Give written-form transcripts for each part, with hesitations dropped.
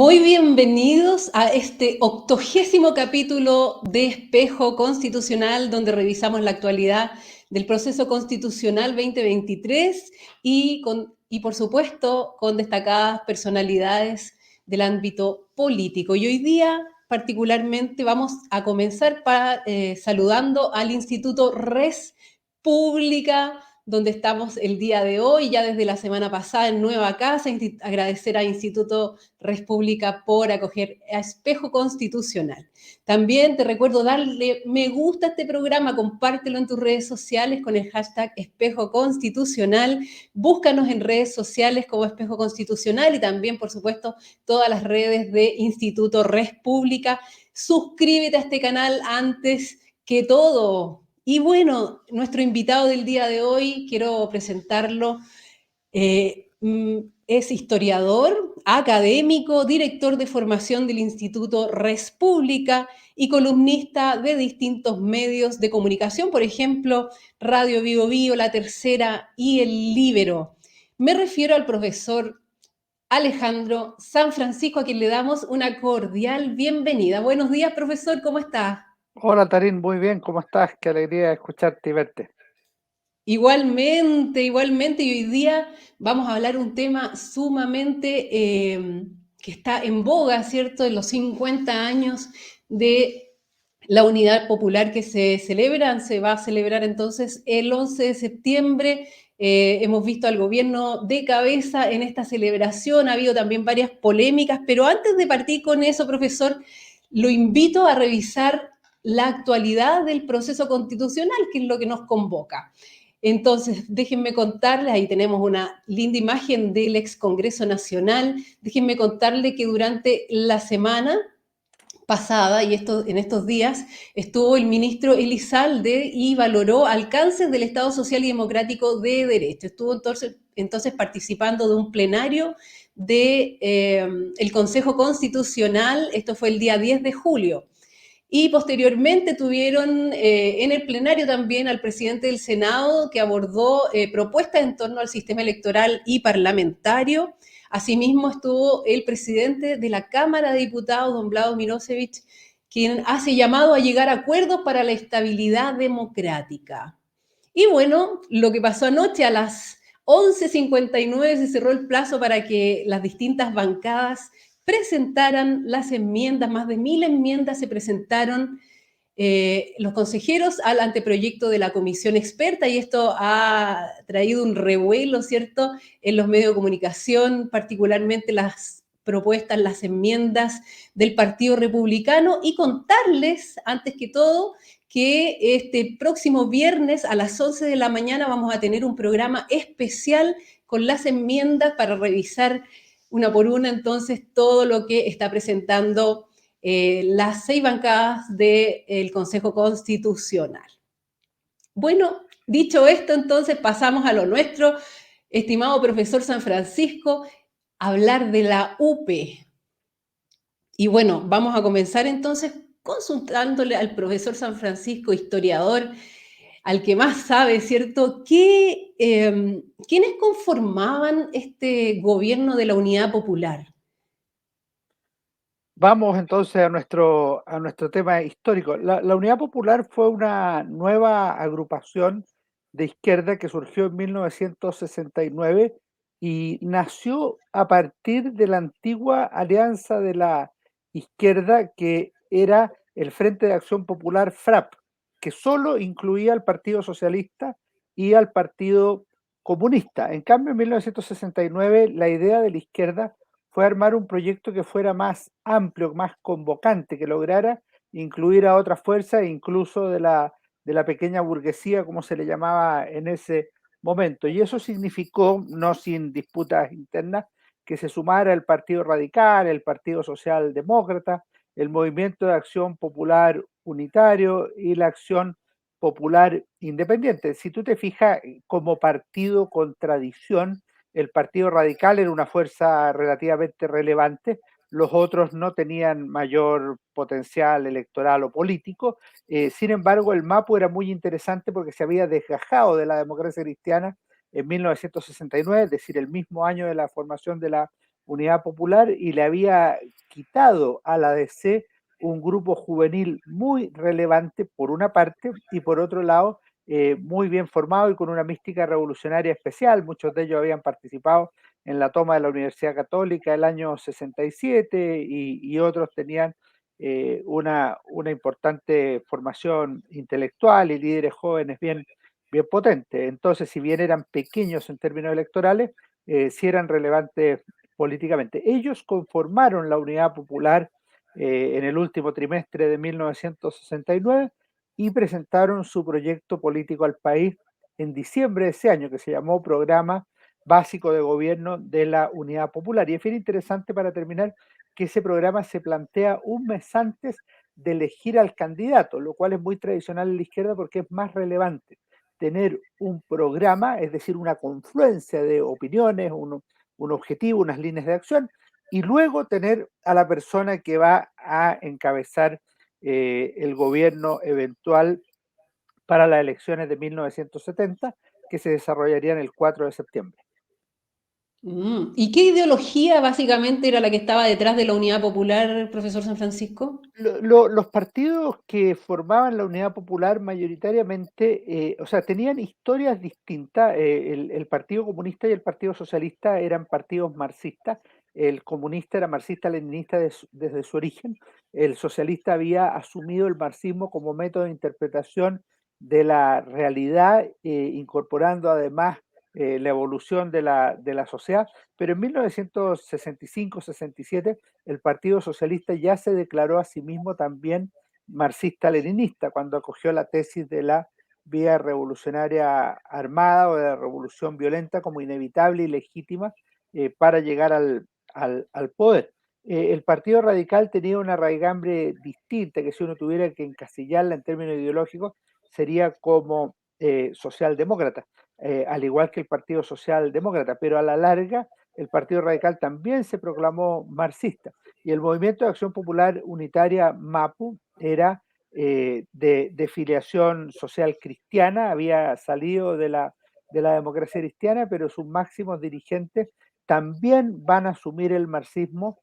Muy bienvenidos a este 80º capítulo de Espejo Constitucional, donde revisamos la actualidad del proceso constitucional 2023 y por supuesto, con destacadas personalidades del ámbito político. Y hoy día, particularmente, vamos a comenzar saludando al Instituto Res Pública, donde estamos el día de hoy, ya desde la semana pasada en nueva casa. Agradecer a Instituto Res Pública por acoger a Espejo Constitucional. También te recuerdo darle me gusta a este programa, compártelo en tus redes sociales con el hashtag Espejo Constitucional. Búscanos en redes sociales como Espejo Constitucional y también, por supuesto, todas las redes de Instituto Res Pública. Suscríbete a este canal antes que todo. Y bueno, nuestro invitado del día de hoy, quiero presentarlo. Es historiador, académico, director de formación del Instituto Res Pública y columnista de distintos medios de comunicación, por ejemplo, Radio Vivo Vivo, La Tercera y El Líbero. Me refiero al profesor Alejandro San Francisco, a quien le damos una cordial bienvenida. Buenos días, profesor, ¿cómo está? Hola Tarín, muy bien, ¿cómo estás? Qué alegría escucharte y verte. Igualmente, y hoy día vamos a hablar un tema sumamente que está en boga, ¿cierto? En los 50 años de la Unidad Popular que se va a celebrar entonces el 11 de septiembre. Hemos visto al gobierno de cabeza en esta celebración, ha habido también varias polémicas, pero antes de partir con eso, profesor, lo invito a revisar la actualidad del proceso constitucional, que es lo que nos convoca. Entonces, déjenme contarles, ahí tenemos una linda imagen del ex Congreso Nacional. Déjenme contarle que durante la semana pasada y en estos días estuvo el ministro Elizalde y valoró alcances del Estado Social y Democrático de Derecho. Estuvo entonces participando de un plenario del Consejo Constitucional. Esto fue el día 10 de julio. Y posteriormente tuvieron en el plenario también al presidente del Senado, que abordó propuestas en torno al sistema electoral y parlamentario. Asimismo estuvo el presidente de la Cámara de Diputados, don Vlado Mirosevich, quien hace llamado a llegar a acuerdos para la estabilidad democrática. Y bueno, lo que pasó anoche a las 11:59 se cerró el plazo para que las distintas bancadas presentaran las enmiendas. Más de 1000 enmiendas se presentaron los consejeros al anteproyecto de la comisión experta, y esto ha traído un revuelo, ¿cierto?, en los medios de comunicación, particularmente las propuestas, las enmiendas del Partido Republicano. Y contarles, antes que todo, que este próximo viernes a las 11 de la mañana vamos a tener un programa especial con las enmiendas para revisar una por una entonces todo lo que está presentando las 6 bancadas del Consejo Constitucional. Bueno, dicho esto, entonces pasamos a lo nuestro. Estimado profesor San Francisco, hablar de la UP. Y bueno, vamos a comenzar entonces consultándole al profesor San Francisco, historiador, al que más sabe, ¿cierto? ¿Quiénes conformaban este gobierno de la Unidad Popular? Vamos entonces a nuestro tema histórico. La Unidad Popular fue una nueva agrupación de izquierda que surgió en 1969 y nació a partir de la antigua alianza de la izquierda que era el Frente de Acción Popular FRAP, que solo incluía al Partido Socialista y al Partido Comunista. En cambio, en 1969 la idea de la izquierda fue armar un proyecto que fuera más amplio, más convocante, que lograra incluir a otras fuerzas, incluso de la pequeña burguesía, como se le llamaba en ese momento. Y eso significó, no sin disputas internas, que se sumara el Partido Radical, el Partido Socialdemócrata, el Movimiento de Acción Popular Unitario y la Acción Popular Independiente. Si tú te fijas, como partido con tradición, el Partido Radical era una fuerza relativamente relevante, los otros no tenían mayor potencial electoral o político. Sin embargo, el MAPU era muy interesante porque se había desgajado de la democracia cristiana en 1969, es decir, el mismo año de la formación de la Unidad Popular y le había quitado a la DC un grupo juvenil muy relevante por una parte y por otro lado muy bien formado y con una mística revolucionaria especial. Muchos de ellos habían participado en la toma de la Universidad Católica el año 67 y otros tenían una importante formación intelectual y líderes jóvenes bien potentes. Entonces, si bien eran pequeños en términos electorales, sí eran relevantes políticamente. Ellos conformaron la Unidad Popular en el último trimestre de 1969 y presentaron su proyecto político al país en diciembre de ese año, que se llamó Programa Básico de Gobierno de la Unidad Popular. Y es bien interesante para terminar que ese programa se plantea un mes antes de elegir al candidato, lo cual es muy tradicional en la izquierda porque es más relevante tener un programa, es decir, una confluencia de opiniones, un objetivo, unas líneas de acción, y luego tener a la persona que va a encabezar el gobierno eventual para las elecciones de 1970, que se desarrollarían el 4 de septiembre. ¿Y qué ideología básicamente era la que estaba detrás de la Unidad Popular, profesor San Francisco? Los partidos que formaban la Unidad Popular mayoritariamente, o sea, tenían historias distintas. El Partido Comunista y el Partido Socialista eran partidos marxistas. El comunista era marxista-leninista desde su origen. El socialista había asumido el marxismo como método de interpretación de la realidad, incorporando además la evolución de la sociedad. Pero en 1965-67 el Partido Socialista ya se declaró a sí mismo también marxista-leninista cuando acogió la tesis de la vía revolucionaria armada o de la revolución violenta como inevitable y legítima para llegar al poder. El Partido Radical tenía una raigambre distinta que si uno tuviera que encasillarla en términos ideológicos sería como socialdemócrata, al igual que el Partido Socialdemócrata, pero a la larga el Partido Radical también se proclamó marxista y el Movimiento de Acción Popular Unitaria MAPU era de filiación social cristiana, había salido de la democracia cristiana, pero sus máximos dirigentes también van a asumir el marxismo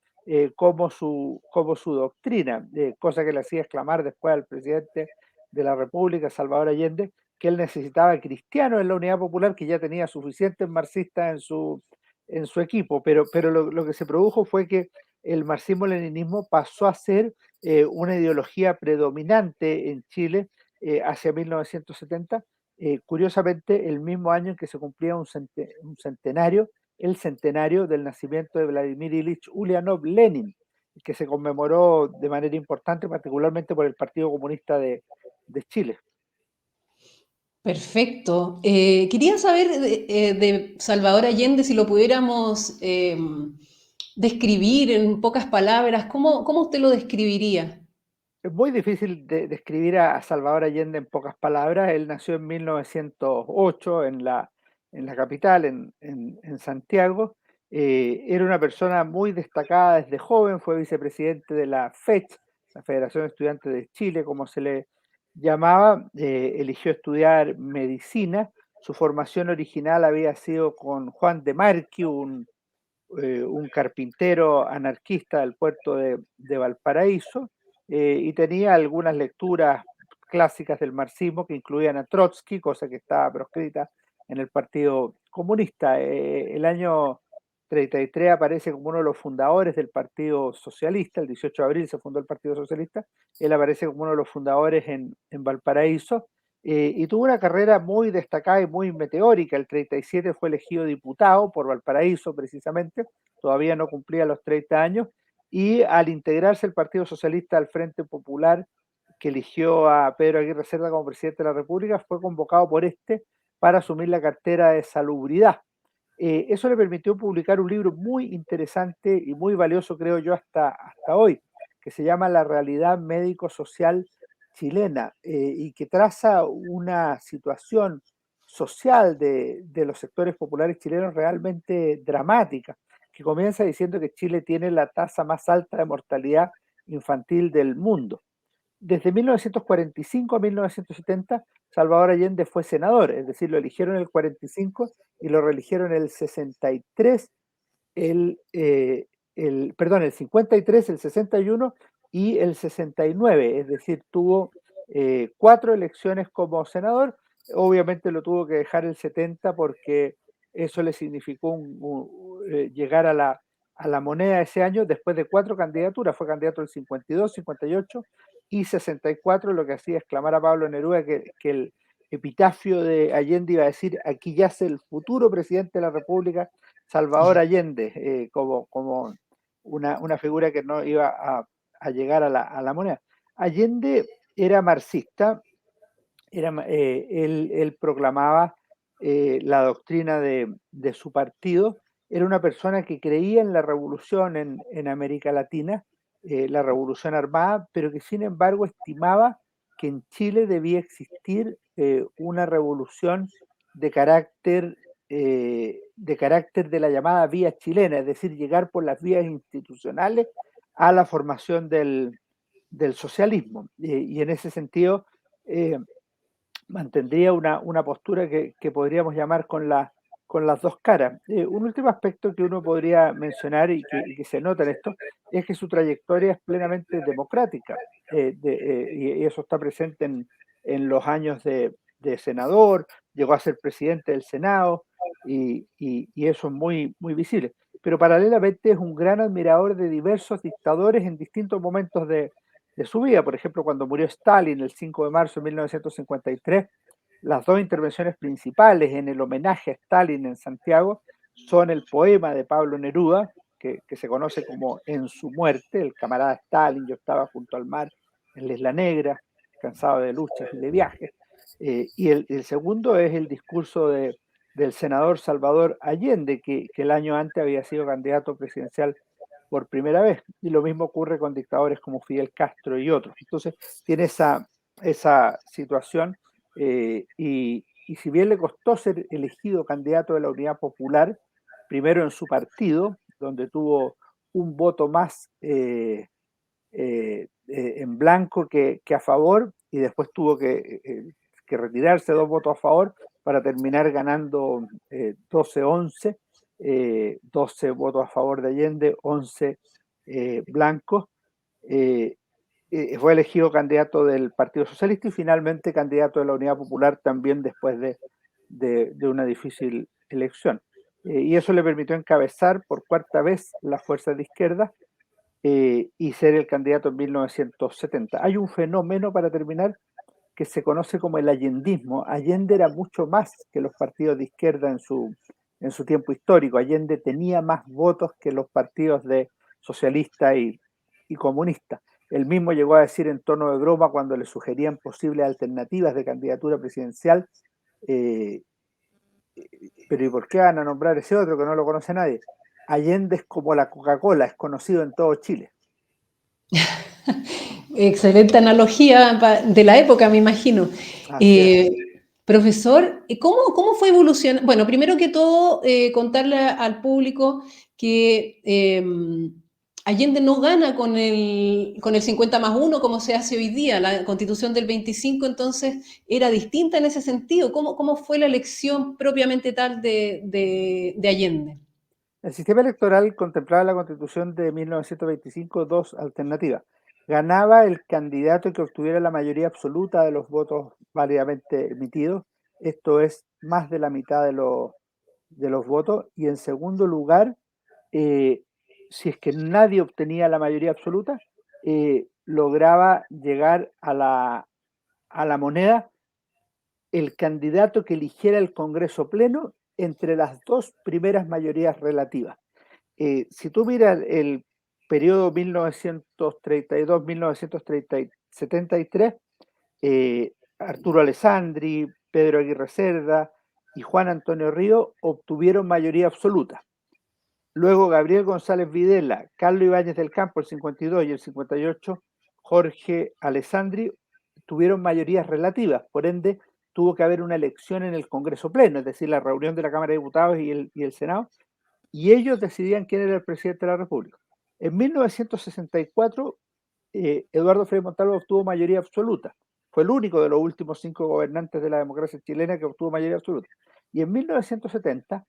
como su doctrina, cosa que le hacía exclamar después al presidente de la República, Salvador Allende, que él necesitaba cristianos en la Unidad Popular, que ya tenía suficientes marxistas en su equipo, pero lo que se produjo fue que el marxismo-leninismo pasó a ser una ideología predominante en Chile hacia 1970, curiosamente el mismo año en que se cumplía un centenario, el centenario del nacimiento de Vladimir Ilich Ulyanov Lenin, que se conmemoró de manera importante, particularmente por el Partido Comunista de Chile. Perfecto. Quería saber de Salvador Allende, si lo pudiéramos describir en pocas palabras, ¿cómo usted lo describiría? Es muy difícil de describir a Salvador Allende en pocas palabras. Él nació en 1908 en la capital, en Santiago. Era una persona muy destacada desde joven, fue vicepresidente de la FECH, la Federación de Estudiantes de Chile, como se le llamaba. Eligió estudiar medicina. Su formación original había sido con Juan de Marchi, un carpintero anarquista del puerto de Valparaíso, y tenía algunas lecturas clásicas del marxismo que incluían a Trotsky, cosa que estaba proscrita en el Partido Comunista. El año 33 aparece como uno de los fundadores del Partido Socialista, el 18 de abril se fundó el Partido Socialista, él aparece como uno de los fundadores en Valparaíso, y tuvo una carrera muy destacada y muy meteórica. El 37 fue elegido diputado por Valparaíso precisamente, todavía no cumplía los 30 años, y al integrarse el Partido Socialista al Frente Popular, que eligió a Pedro Aguirre Cerda como presidente de la República, fue convocado por este para asumir la cartera de salubridad. Eso le permitió publicar un libro muy interesante y muy valioso, creo yo, hasta hoy, que se llama La realidad médico-social chilena, y que traza una situación social de los sectores populares chilenos realmente dramática, que comienza diciendo que Chile tiene la tasa más alta de mortalidad infantil del mundo. Desde 1945 a 1970, Salvador Allende fue senador, es decir, lo eligieron en el 45 y lo reeligieron en el 63 el 53, el 61 y el 69, es decir, tuvo 4 elecciones como senador. Obviamente lo tuvo que dejar el 70 porque eso le significó llegar a la moneda ese año después de 4 candidaturas. Fue candidato el 52, 58 y 64, lo que hacía exclamar a Pablo Neruda que el epitafio de Allende iba a decir: aquí yace el futuro presidente de la República, Salvador Allende, como una figura que no iba a llegar a la moneda. Allende era marxista, él proclamaba la doctrina de su partido, era una persona que creía en la revolución en América Latina, la revolución armada, pero que sin embargo estimaba que en Chile debía existir una revolución de carácter de la llamada vía chilena, es decir, llegar por las vías institucionales a la formación del socialismo. Y en ese sentido, eh, mantendría una postura que podríamos llamar con las dos caras. Un último aspecto que uno podría mencionar y que se nota en esto es que su trayectoria es plenamente democrática, y eso está presente en los años de senador, llegó a ser presidente del Senado y eso es muy, muy visible. Pero paralelamente es un gran admirador de diversos dictadores en distintos momentos de su vida. Por ejemplo, cuando murió Stalin el 5 de marzo de 1953, las dos intervenciones principales en el homenaje a Stalin en Santiago son el poema de Pablo Neruda, que se conoce como En su muerte, el camarada Stalin, yo estaba junto al mar en la Isla Negra, cansado de luchas y de viajes. Y el segundo es el discurso del senador Salvador Allende, que el año antes había sido candidato presidencial por primera vez. Y lo mismo ocurre con dictadores como Fidel Castro y otros. Entonces, tiene esa situación, y si bien le costó ser elegido candidato de la Unidad Popular, primero en su partido, donde tuvo un voto más en blanco que a favor, y después tuvo que retirarse 2 votos a favor para terminar ganando 12-11, 12 votos a favor de Allende, 11 blancos. eh, Fue elegido candidato del Partido Socialista y finalmente candidato de la Unidad Popular también después de una difícil elección. Y eso le permitió encabezar por 4ª vez las fuerzas de izquierda, y ser el candidato en 1970. Hay un fenómeno, para terminar, que se conoce como el allendismo. Allende era mucho más que los partidos de izquierda en su tiempo histórico. Allende tenía más votos que los partidos de socialista y comunista. Él mismo llegó a decir en tono de broma cuando le sugerían posibles alternativas de candidatura presidencial: eh, pero ¿y por qué van a nombrar ese otro que no lo conoce nadie? Allende es como la Coca-Cola, es conocido en todo Chile. Excelente analogía de la época, me imagino. Así es. Eh, Profesor, ¿cómo fue evolucionando? Bueno, primero que todo, contarle al público que Allende no gana con el 50+1 como se hace hoy día. La constitución del 25 entonces era distinta en ese sentido. ¿Cómo fue la elección propiamente tal de Allende? El sistema electoral contemplaba en la Constitución de 1925 dos alternativas. Ganaba el candidato que obtuviera la mayoría absoluta de los votos válidamente emitidos, esto es, más de la mitad de los votos, y en segundo lugar, eh, si es que nadie obtenía la mayoría absoluta, lograba llegar a la moneda el candidato que eligiera el Congreso Pleno entre las dos primeras mayorías relativas. Si tú miras el periodo 1932-1973, Arturo Alessandri, Pedro Aguirre Cerda y Juan Antonio Río obtuvieron mayoría absoluta. Luego Gabriel González Videla, Carlos Ibáñez del Campo, el 52 y el 58, Jorge Alessandri, tuvieron mayorías relativas. Por ende, tuvo que haber una elección en el Congreso Pleno, es decir, la reunión de la Cámara de Diputados y el Senado, y ellos decidían quién era el presidente de la República. En 1964, Eduardo Frei Montalva obtuvo mayoría absoluta. Fue el único de los últimos 5 gobernantes de la democracia chilena que obtuvo mayoría absoluta. Y en 1970,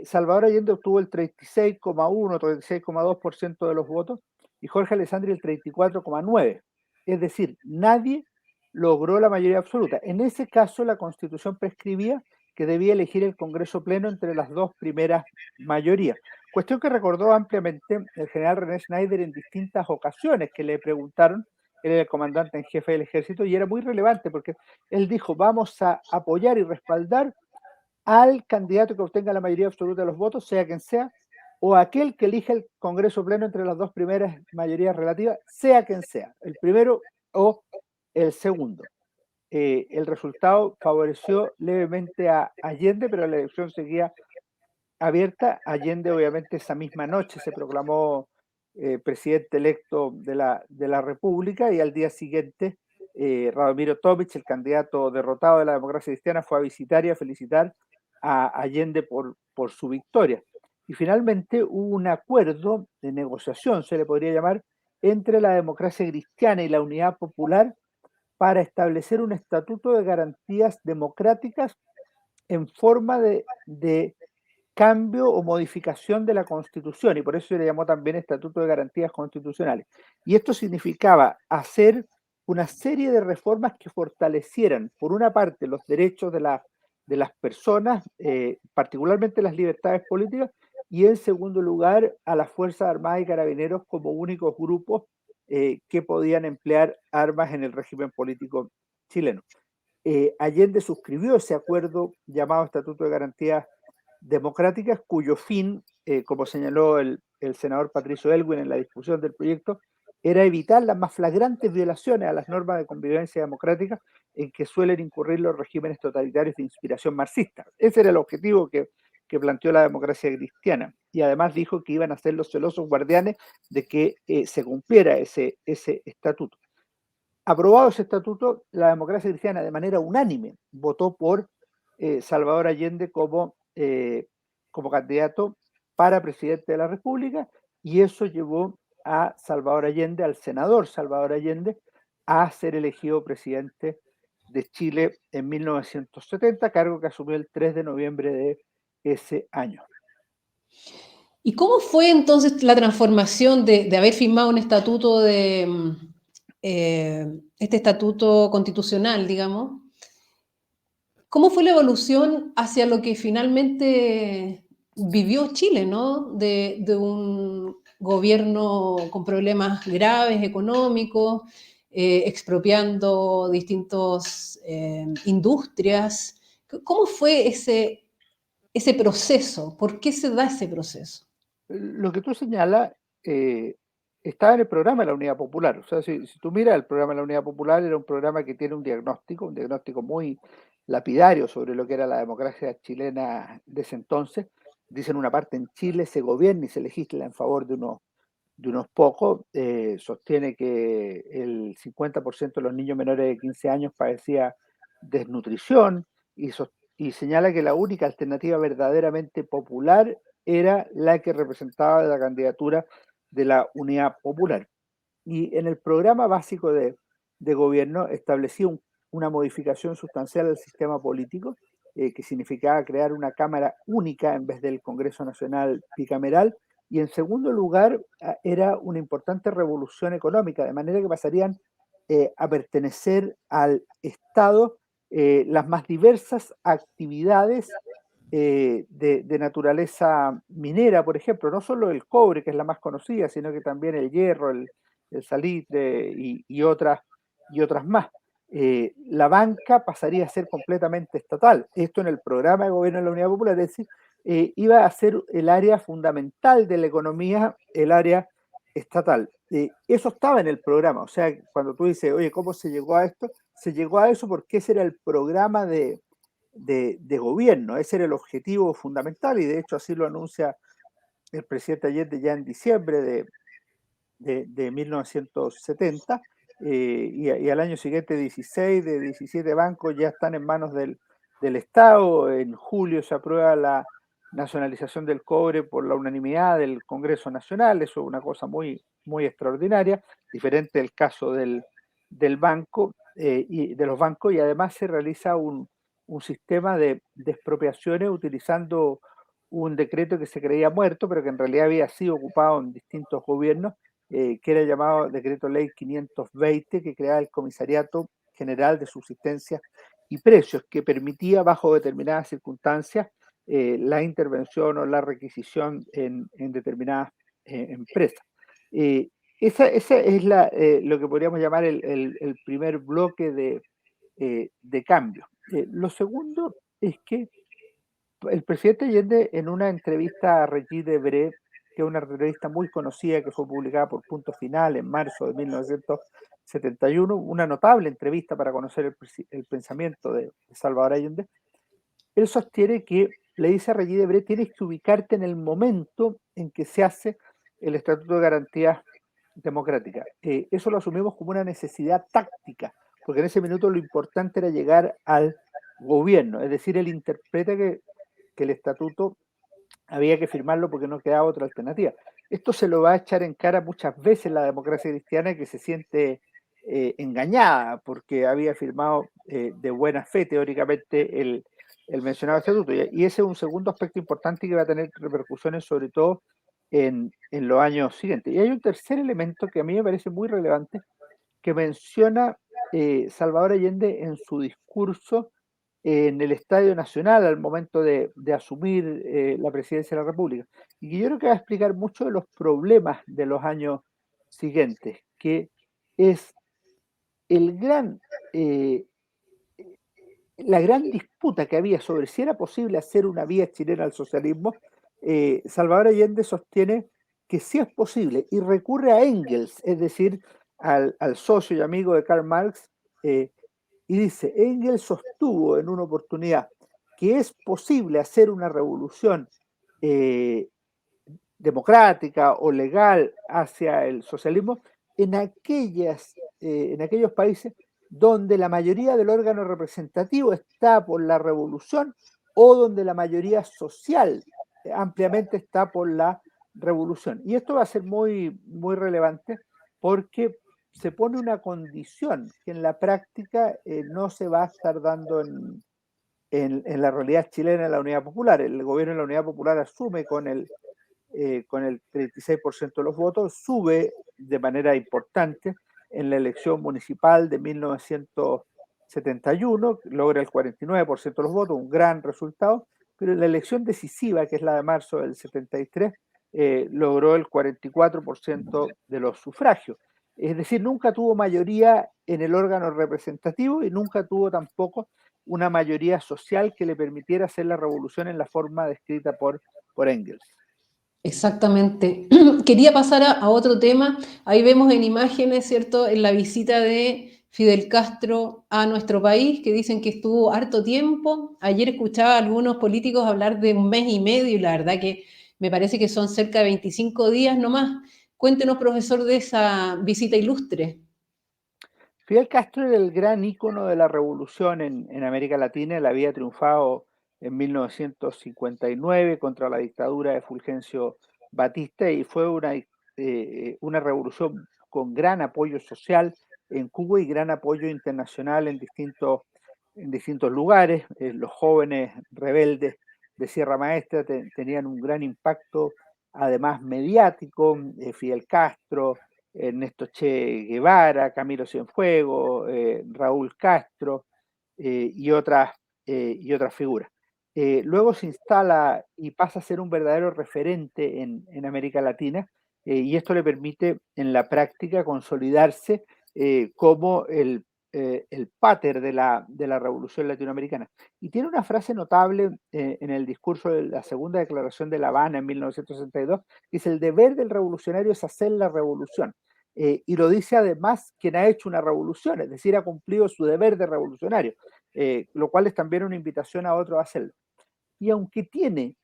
Salvador Allende obtuvo el 36,1, 36,2% de los votos y Jorge Alessandri el 34,9%. Es decir, nadie logró la mayoría absoluta. En ese caso, la Constitución prescribía que debía elegir el Congreso Pleno entre las dos primeras mayorías. Cuestión que recordó ampliamente el general René Schneider en distintas ocasiones que le preguntaron, él era el comandante en jefe del ejército, y era muy relevante porque él dijo, vamos a apoyar y respaldar al candidato que obtenga la mayoría absoluta de los votos, sea quien sea, o aquel que elija el Congreso Pleno entre las dos primeras mayorías relativas, sea quien sea, el primero o el segundo. El resultado favoreció levemente a Allende, pero la elección seguía abierta. Allende, obviamente, esa misma noche se proclamó presidente electo de la República y al día siguiente Radomiro Tomic, el candidato derrotado de la democracia cristiana, fue a visitar y a felicitar a Allende por su victoria. Y finalmente hubo un acuerdo de negociación, se le podría llamar, entre la democracia cristiana y la Unidad Popular para establecer un estatuto de garantías democráticas en forma de cambio o modificación de la Constitución, y por eso se le llamó también Estatuto de Garantías Constitucionales. Y esto significaba hacer una serie de reformas que fortalecieran, por una parte, los derechos de las personas, particularmente las libertades políticas, y en segundo lugar, a las Fuerzas Armadas y Carabineros como únicos grupos que podían emplear armas en el régimen político chileno. Allende suscribió ese acuerdo llamado Estatuto de Garantías Democráticas, cuyo fin, como señaló el senador Patricio Elwin en la discusión del proyecto, era evitar las más flagrantes violaciones a las normas de convivencia democrática en que suelen incurrir los regímenes totalitarios de inspiración marxista. Ese era el objetivo que planteó la democracia cristiana. Y además dijo que iban a ser los celosos guardianes de que se cumpliera ese estatuto. Aprobado ese estatuto, la democracia cristiana de manera unánime votó por Salvador Allende como candidato para presidente de la República, y eso llevó a Salvador Allende, al senador Salvador Allende, a ser elegido presidente de Chile en 1970, cargo que asumió el 3 de noviembre de ese año. ¿Y cómo fue entonces la transformación de haber firmado un estatuto este estatuto constitucional, digamos? ¿Cómo fue la evolución hacia lo que finalmente vivió Chile, ¿no? De un gobierno con problemas graves económicos, expropiando distintas industrias. ¿Cómo fue ese proceso? ¿Por qué se da ese proceso? Lo que tú señalas estaba en el programa de la Unidad Popular. O sea, si tú miras el programa de la Unidad Popular, era un programa que tiene un diagnóstico muy lapidario sobre lo que era la democracia chilena de ese entonces. Dicen una parte, en Chile se gobierna y se legisla en favor de unos pocos. Sostiene que el 50% de los niños menores de 15 años padecía desnutrición y señala que la única alternativa verdaderamente popular era la que representaba la candidatura de la Unidad Popular. Y en el programa básico de gobierno establecía una modificación sustancial al sistema político, que significaba crear una Cámara única en vez del Congreso Nacional bicameral, y en segundo lugar era una importante revolución económica, de manera que pasarían a pertenecer al Estado las más diversas actividades de naturaleza minera, por ejemplo, no solo el cobre, que es la más conocida, sino que también el hierro, el salitre y otras más. La banca pasaría a ser completamente estatal. Esto en el programa de gobierno de la Unidad Popular, es decir, iba a ser el área fundamental de la economía, el área estatal. Eso estaba en el programa, o sea, cuando tú dices, oye, ¿cómo se llegó a esto? Se llegó a eso porque ese era el programa de gobierno, ese era el objetivo fundamental, y de hecho así lo anuncia el presidente Allende ya en diciembre de 1970, y al año siguiente 16 de 17 bancos ya están en manos del Estado. En julio se aprueba la nacionalización del cobre por la unanimidad del Congreso Nacional. Eso es una cosa muy, muy extraordinaria, diferente del caso del banco y de los bancos, y además se realiza un sistema de expropiaciones utilizando un decreto que se creía muerto, pero que en realidad había sido ocupado en distintos gobiernos, que era llamado Decreto Ley 520, que creaba el Comisariato General de Subsistencia y Precios, que permitía, bajo determinadas circunstancias, la intervención o la requisición en determinadas empresas. Esa es lo que podríamos llamar el primer bloque de cambio. Lo segundo es que el presidente Allende, en una entrevista a Regis Debray, que es una entrevista muy conocida que fue publicada por Punto Final en marzo de 1971, una notable entrevista para conocer el pensamiento de Salvador Allende, él sostiene que le dice a Regis Debray: tienes que ubicarte en el momento en que se hace el Estatuto de Garantías Democráticas. Eso lo asumimos como una necesidad táctica, porque en ese minuto lo importante era llegar al gobierno, es decir, él interpreta que el estatuto había que firmarlo porque no quedaba otra alternativa. Esto se lo va a echar en cara muchas veces la democracia cristiana, que se siente engañada porque había firmado de buena fe teóricamente el mencionado estatuto. Y ese es un segundo aspecto importante que va a tener repercusiones sobre todo en los años siguientes. Y hay un tercer elemento que a mí me parece muy relevante, que menciona Salvador Allende en su discurso en el Estadio Nacional al momento de asumir la presidencia de la República. Y que yo creo que va a explicar mucho de los problemas de los años siguientes, que es el eh, la gran disputa que había sobre si era posible hacer una vía chilena al socialismo. Salvador Allende sostiene que sí es posible y recurre a Engels, es decir, al socio y amigo de Karl Marx, y dice: Engels sostuvo en una oportunidad que es posible hacer una revolución eh, democrática o legal hacia el socialismo en aquellos países donde la mayoría del órgano representativo está por la revolución, o donde la mayoría social ampliamente está por la revolución. Y esto va a ser muy, muy relevante porque se pone una condición que en la práctica no se va a estar dando en la realidad chilena, en la Unidad Popular. El gobierno de la Unidad Popular asume con el 36% de los votos, sube de manera importante en la elección municipal de 1971, logra el 49% de los votos, un gran resultado, pero en la elección decisiva, que es la de marzo del 73, logró el 44% de los sufragios. Es decir, nunca tuvo mayoría en el órgano representativo y nunca tuvo tampoco una mayoría social que le permitiera hacer la revolución en la forma descrita por Engels. Exactamente. Quería pasar a otro tema. Ahí vemos en imágenes, ¿cierto?, en la visita de Fidel Castro a nuestro país, que dicen que estuvo harto tiempo. Ayer escuchaba a algunos políticos hablar de un mes y medio y la verdad que me parece que son cerca de 25 días nomás. Cuéntenos, profesor, de esa visita ilustre. Fidel Castro era el gran ícono de la revolución en América Latina. Él había triunfado en 1959 contra la dictadura de Fulgencio Batista, y fue una revolución con gran apoyo social en Cuba y gran apoyo internacional en distintos lugares. Los jóvenes rebeldes de Sierra Maestra tenían un gran impacto, además mediático. Fidel Castro, Ernesto Che Guevara, Camilo Cienfuegos, Raúl Castro y otras figuras. Luego se instala y pasa a ser un verdadero referente en América Latina, y esto le permite en la práctica consolidarse como el pater de la revolución latinoamericana. Y tiene una frase notable en el discurso de la segunda declaración de La Habana en 1962, que dice: el deber del revolucionario es hacer la revolución. Y lo dice además quien ha hecho una revolución, es decir, ha cumplido su deber de revolucionario, lo cual es también una invitación a otros a hacerlo. Y aunque tiene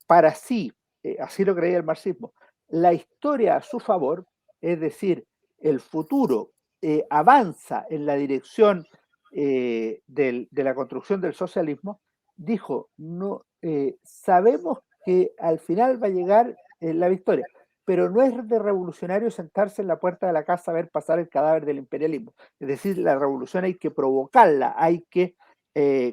para sí, así lo creía el marxismo, la historia a su favor, es decir, el futuro avanza en la dirección de la construcción del socialismo, dijo: no, sabemos que al final va a llegar la victoria, pero no es de revolucionario sentarse en la puerta de la casa a ver pasar el cadáver del imperialismo. Es decir, la revolución hay que provocarla, hay que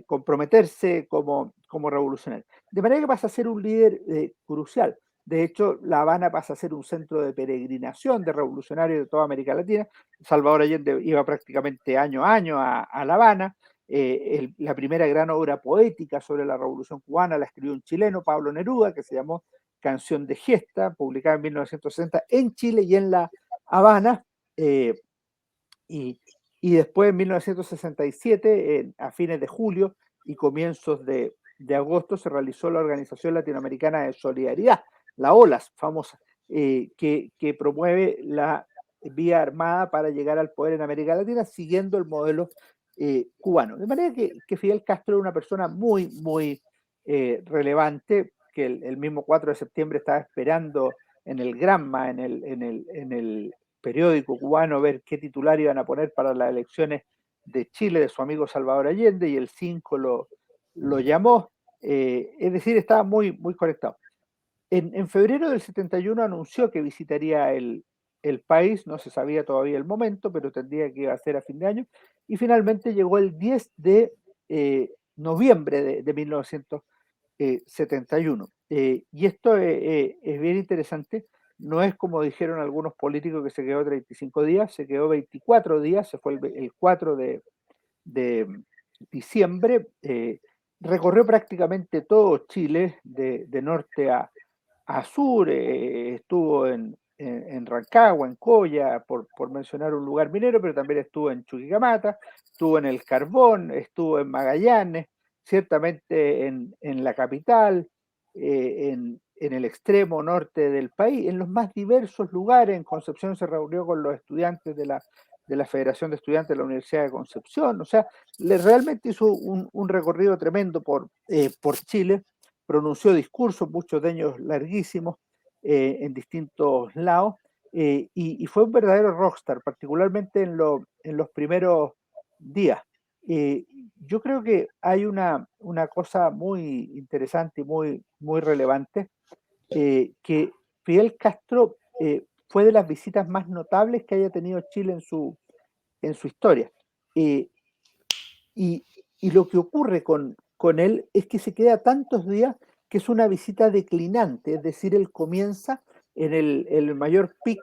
comprometerse como revolucionario. De manera que pasa a ser un líder crucial. De hecho, La Habana pasa a ser un centro de peregrinación de revolucionarios de toda América Latina. Salvador Allende iba prácticamente año a año a La Habana. La primera gran obra poética sobre la Revolución Cubana la escribió un chileno, Pablo Neruda, que se llamó Canción de Gesta, publicada en 1960 en Chile y en La Habana. Y, y después en 1967, a fines de julio y comienzos de agosto, se realizó la Organización Latinoamericana de Solidaridad, la OLAS, famosa, que promueve la vía armada para llegar al poder en América Latina siguiendo el modelo cubano. De manera que Fidel Castro era una persona muy, muy relevante, que el mismo 4 de septiembre estaba esperando en el Granma, en el periódico cubano, ver qué titular iban a poner para las elecciones de Chile de su amigo Salvador Allende, y el 5 lo llamó, es decir, estaba muy, muy conectado. En febrero del 71 anunció que visitaría el país, no se sabía todavía el momento, pero tendría que iba a ser a fin de año, y finalmente llegó el 10 de noviembre de 1971. Y esto es bien interesante. No es como dijeron algunos políticos que se quedó 35 días, se quedó 24 días, se fue el 4 de diciembre, recorrió prácticamente todo Chile, de norte a sur, estuvo en Rancagua, en Coya, por mencionar un lugar minero, pero también estuvo en Chuquicamata, estuvo en El Carbón, estuvo en Magallanes, ciertamente en la capital, en el extremo norte del país, en los más diversos lugares. En Concepción se reunió con los estudiantes de la Federación de Estudiantes de la Universidad de Concepción. O sea, realmente hizo un recorrido tremendo por Chile, pronunció discursos, muchos de ellos larguísimos, en distintos lados, y fue un verdadero rockstar, particularmente en los primeros días. Eh, yo creo que hay una cosa muy interesante y muy, muy relevante, que Fidel Castro fue de las visitas más notables que haya tenido Chile en su historia. Eh, y, y lo que ocurre con él es que se queda tantos días que es una visita declinante, es decir, él comienza en el mayor pic,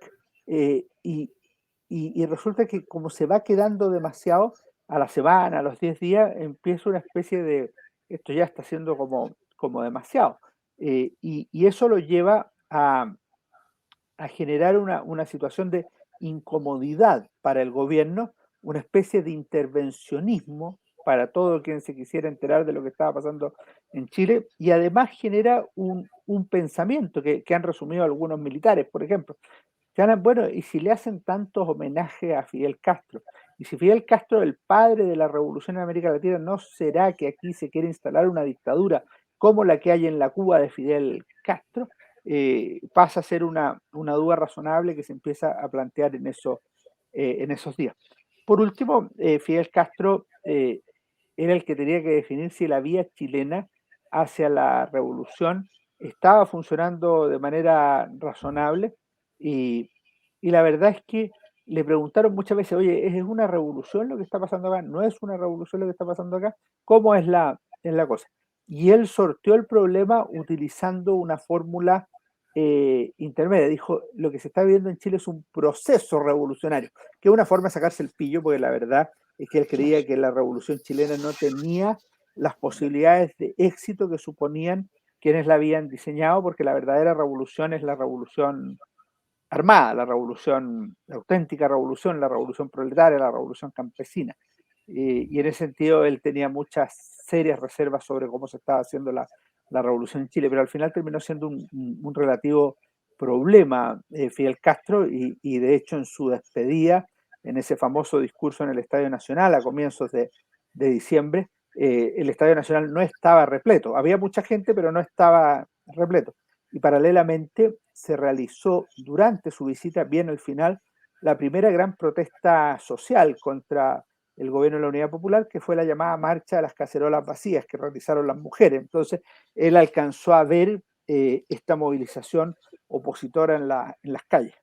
y resulta que como se va quedando demasiado, a la semana, a los 10 días, empieza una especie de, esto ya está siendo como demasiado. Y eso lo lleva a generar una situación de incomodidad para el gobierno, una especie de intervencionismo para todo quien se quisiera enterar de lo que estaba pasando en Chile, y además genera un pensamiento que han resumido algunos militares, por ejemplo. Bueno, ¿y si le hacen tantos homenajes a Fidel Castro? Y si Fidel Castro, el padre de la revolución en América Latina, ¿no será que aquí se quiere instalar una dictadura como la que hay en la Cuba de Fidel Castro? Pasa a ser una duda razonable que se empieza a plantear en esos días. Por último, Fidel Castro era el que tenía que definir si la vía chilena hacia la revolución estaba funcionando de manera razonable, y, y la verdad es que le preguntaron muchas veces, oye, ¿es una revolución lo que está pasando acá? ¿No es una revolución lo que está pasando acá? ¿Cómo es la cosa? Y él sorteó el problema utilizando una fórmula intermedia. Dijo, lo que se está viviendo en Chile es un proceso revolucionario, que es una forma de sacarse el pillo, porque la verdad es que él creía que la revolución chilena no tenía las posibilidades de éxito que suponían quienes la habían diseñado, porque la verdadera revolución es la revolución armada, la auténtica revolución, la revolución proletaria, la revolución campesina. Y en ese sentido él tenía muchas serias reservas sobre cómo se estaba haciendo la revolución en Chile, pero al final terminó siendo un relativo problema Fidel Castro, y de hecho en su despedida, en ese famoso discurso en el Estadio Nacional a comienzos de diciembre, el Estadio Nacional no estaba repleto. Había mucha gente, pero no estaba repleto. Y paralelamente se realizó durante su visita, bien al final, la primera gran protesta social contra el gobierno de la Unidad Popular, que fue la llamada Marcha de las Cacerolas Vacías, que realizaron las mujeres. Entonces, él alcanzó a ver esta movilización opositora en las calles.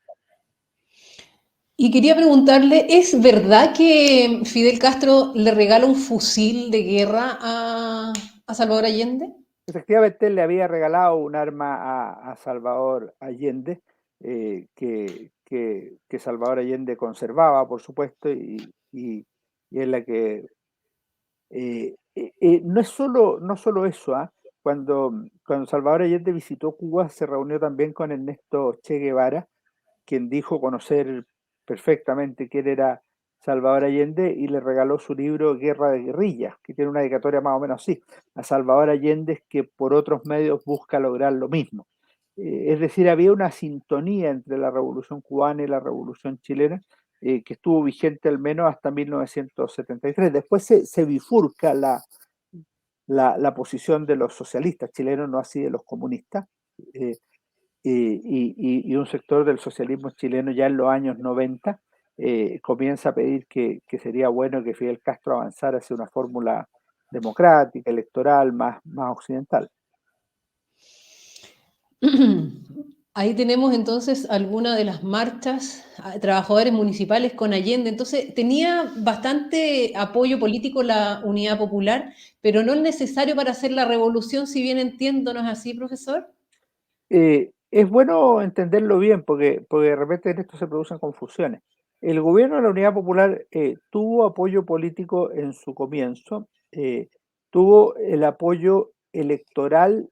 Y quería preguntarle, ¿es verdad que Fidel Castro le regala un fusil de guerra a Salvador Allende? Efectivamente, él le había regalado un arma a Salvador Allende, que Salvador Allende conservaba, por supuesto, y es la que no solo eso, ¿ah? Cuando Salvador Allende visitó Cuba, se reunió también con Ernesto Che Guevara, quien dijo conocer perfectamente quién era Salvador Allende y le regaló su libro Guerra de Guerrillas, que tiene una dedicatoria más o menos así, a Salvador Allende que por otros medios busca lograr lo mismo. Es decir, había una sintonía entre la Revolución cubana y la Revolución chilena, que estuvo vigente al menos hasta 1973. Después se bifurca la posición de los socialistas chilenos, no así de los comunistas, eh, y un sector del socialismo chileno ya en los años 90 comienza a pedir que sería bueno que Fidel Castro avanzara hacia una fórmula democrática, electoral, más occidental. Ahí tenemos entonces algunas de las marchas a trabajadores municipales con Allende. Entonces, tenía bastante apoyo político la Unidad Popular, pero no es necesario para hacer la revolución, si bien entiendo, ¿no es así, profesor? Es bueno entenderlo bien porque de repente en esto se producen confusiones. El gobierno de la Unidad Popular tuvo apoyo político en su comienzo, tuvo el apoyo electoral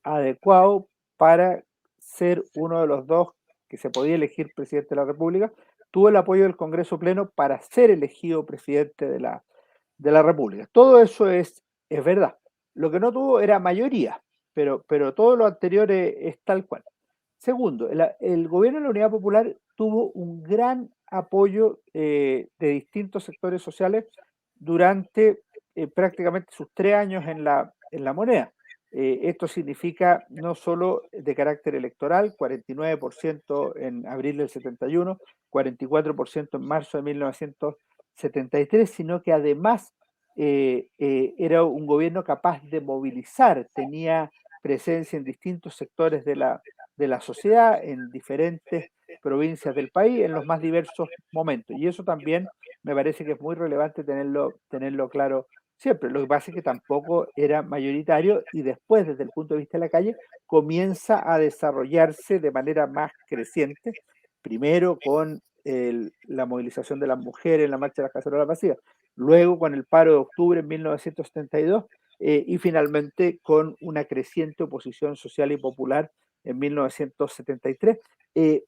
adecuado para ser uno de los dos que se podía elegir presidente de la República, tuvo el apoyo del Congreso Pleno para ser elegido presidente de la República. Todo eso es verdad. Lo que no tuvo era mayoría, pero todo lo anterior es tal cual. Segundo, el gobierno de la Unidad Popular tuvo un gran apoyo de distintos sectores sociales durante prácticamente sus 3 años en la moneda. Esto significa no solo de carácter electoral, 49% en abril del 71, 44% en marzo de 1973, sino que además era un gobierno capaz de movilizar, tenía presencia en distintos sectores de la sociedad, en diferentes provincias del país, en los más diversos momentos. Y eso también me parece que es muy relevante tenerlo claro siempre. Lo que pasa es que tampoco era mayoritario y después, desde el punto de vista de la calle, comienza a desarrollarse de manera más creciente, primero con la movilización de las mujeres en la marcha de las cacerolas vacías, luego con el paro de octubre en 1972 y finalmente con una creciente oposición social y popular en 1973,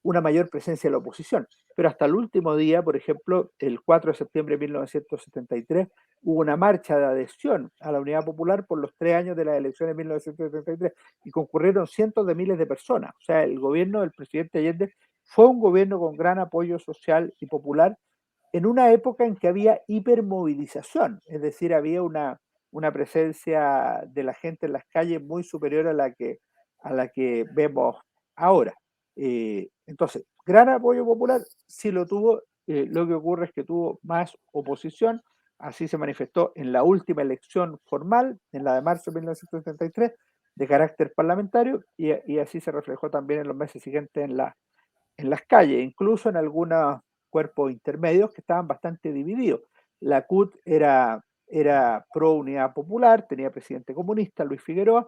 una mayor presencia de la oposición. Pero hasta el último día, por ejemplo, el 4 de septiembre de 1973, hubo una marcha de adhesión a la Unidad Popular por los 3 años de las elecciones de 1973 y concurrieron cientos de miles de personas. O sea, el gobierno del presidente Allende fue un gobierno con gran apoyo social y popular en una época en que había hipermovilización, es decir, había una presencia de la gente en las calles muy superior a la que vemos ahora. Entonces, gran apoyo popular sí lo tuvo, lo que ocurre es que tuvo más oposición, así se manifestó en la última elección formal, en la de marzo de 1973, de carácter parlamentario, y así se reflejó también en los meses siguientes en las calles, incluso en algunos cuerpos intermedios que estaban bastante divididos. La CUT era pro Unidad Popular, tenía presidente comunista, Luis Figueroa,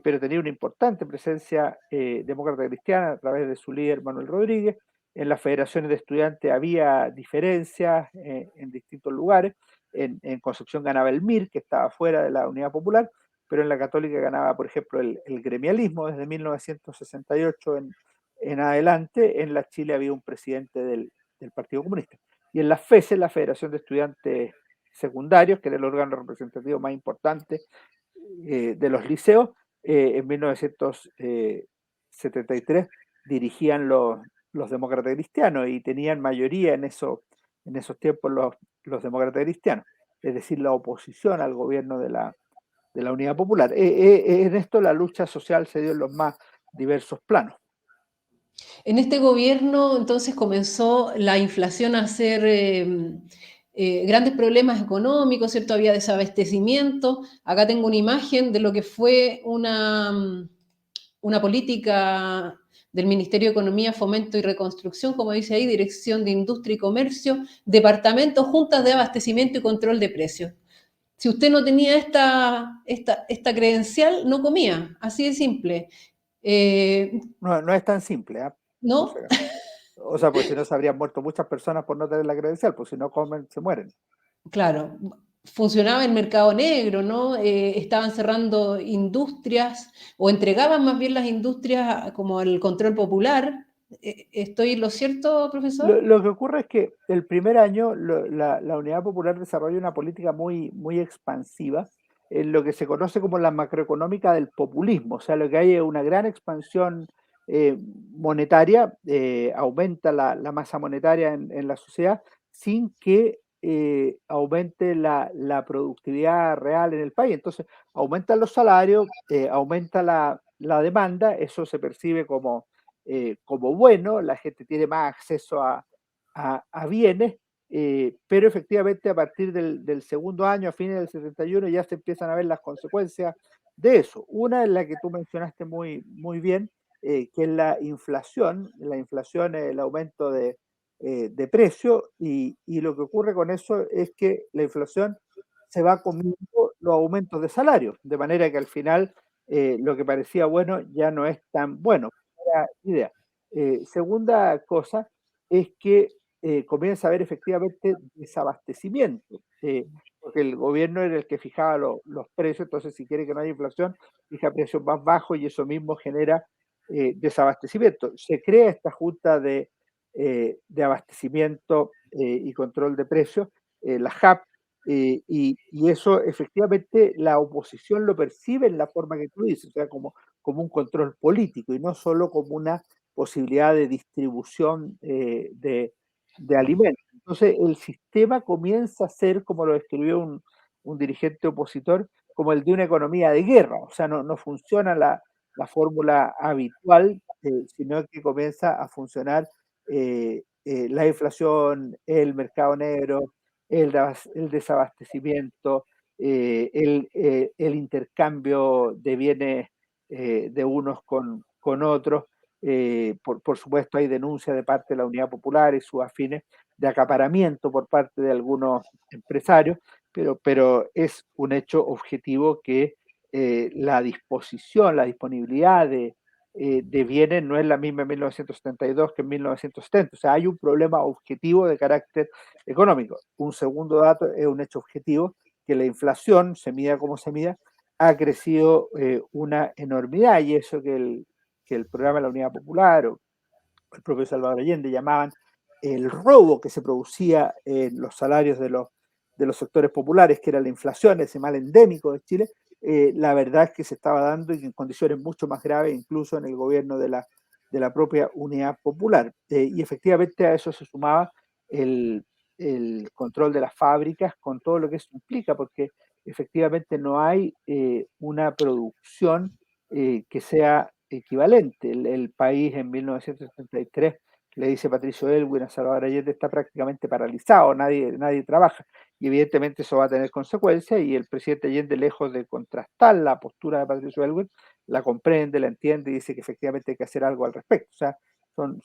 pero tenía una importante presencia demócrata cristiana a través de su líder Manuel Rodríguez. En las federaciones de estudiantes había diferencias en distintos lugares. En Concepción ganaba el MIR, que estaba fuera de la Unidad Popular, pero en la Católica ganaba, por ejemplo, el gremialismo desde 1968 en adelante. En la Chile había un presidente del Partido Comunista. Y en la FESE, la Federación de Estudiantes Secundarios, que era el órgano representativo más importante de los liceos, en 1973 dirigían los demócratas cristianos y tenían mayoría en esos tiempos los demócratas cristianos, es decir, la oposición al gobierno de la Unidad Popular. En esto la lucha social se dio en los más diversos planos. En este gobierno entonces comenzó la inflación a hacer grandes problemas económicos, ¿cierto? Había desabastecimiento. Acá tengo una imagen de lo que fue una política del Ministerio de Economía, Fomento y Reconstrucción, como dice ahí, Dirección de Industria y Comercio, Departamento, Juntas de Abastecimiento y Control de Precios. Si usted no tenía esta credencial, no comía, así de simple. No es tan simple, ¿eh? ¿No? O sea, pues si no se habrían muerto muchas personas por no tener la credencial, pues si no comen, se mueren. Claro, funcionaba el mercado negro, ¿no? Estaban cerrando industrias o entregaban más bien las industrias como al control popular. ¿Estoy lo cierto, profesor? Lo que ocurre es que el primer año la Unidad Popular desarrolla una política muy expansiva en lo que se conoce como la macroeconómica del populismo. O sea, lo que hay es una gran expansión monetaria, aumenta la masa monetaria en la sociedad sin que aumente la productividad real en el país. Entonces, aumentan los salarios, aumenta la demanda, eso se percibe como bueno, la gente tiene más acceso a bienes, pero efectivamente a partir del segundo año, a fines del 71, ya se empiezan a ver las consecuencias de eso. Una es la que tú mencionaste muy bien, que es la inflación. La inflación es el aumento de precios y lo que ocurre con eso es que la inflación se va comiendo los aumentos de salarios, de manera que al final lo que parecía bueno ya no es tan bueno. Idea. Segunda cosa es que comienza a haber efectivamente desabastecimiento, porque el gobierno era el que fijaba los precios, entonces si quiere que no haya inflación, fija precios más bajos y eso mismo genera desabastecimiento. Se crea esta junta de abastecimiento y control de precios, la JAP, y eso efectivamente la oposición lo percibe en la forma que tú dices, o sea, como un control político y no solo como una posibilidad de distribución de alimentos. Entonces, el sistema comienza a ser, como lo describió un dirigente opositor, como el de una economía de guerra. O sea, no funciona la fórmula habitual, sino que comienza a funcionar la inflación, el mercado negro, el desabastecimiento, el intercambio de bienes de unos con otros. Por supuesto, hay denuncias de parte de la Unidad Popular y sus afines de acaparamiento por parte de algunos empresarios, pero es un hecho objetivo que la disposición, la disponibilidad de bienes no es la misma en 1972 que en 1970. O sea, hay un problema objetivo de carácter económico. Un segundo dato es un hecho objetivo, que la inflación, se mida como se mida, ha crecido una enormidad y eso que el programa de la Unidad Popular o el propio Salvador Allende llamaban el robo que se producía en los salarios de los sectores populares, que era la inflación, ese mal endémico de Chile, la verdad es que se estaba dando y en condiciones mucho más graves, incluso en el gobierno de la propia Unidad Popular. Y efectivamente a eso se sumaba el, el control de las fábricas con todo lo que eso implica, porque efectivamente no hay una producción que sea equivalente. El país en 1973, le dice Patricio Elwin a Salvador Allende, está prácticamente paralizado, nadie trabaja. Y evidentemente eso va a tener consecuencias y el presidente Allende, lejos de contrastar la postura de Patricio Elwin, la comprende, la entiende y dice que efectivamente hay que hacer algo al respecto. O sea,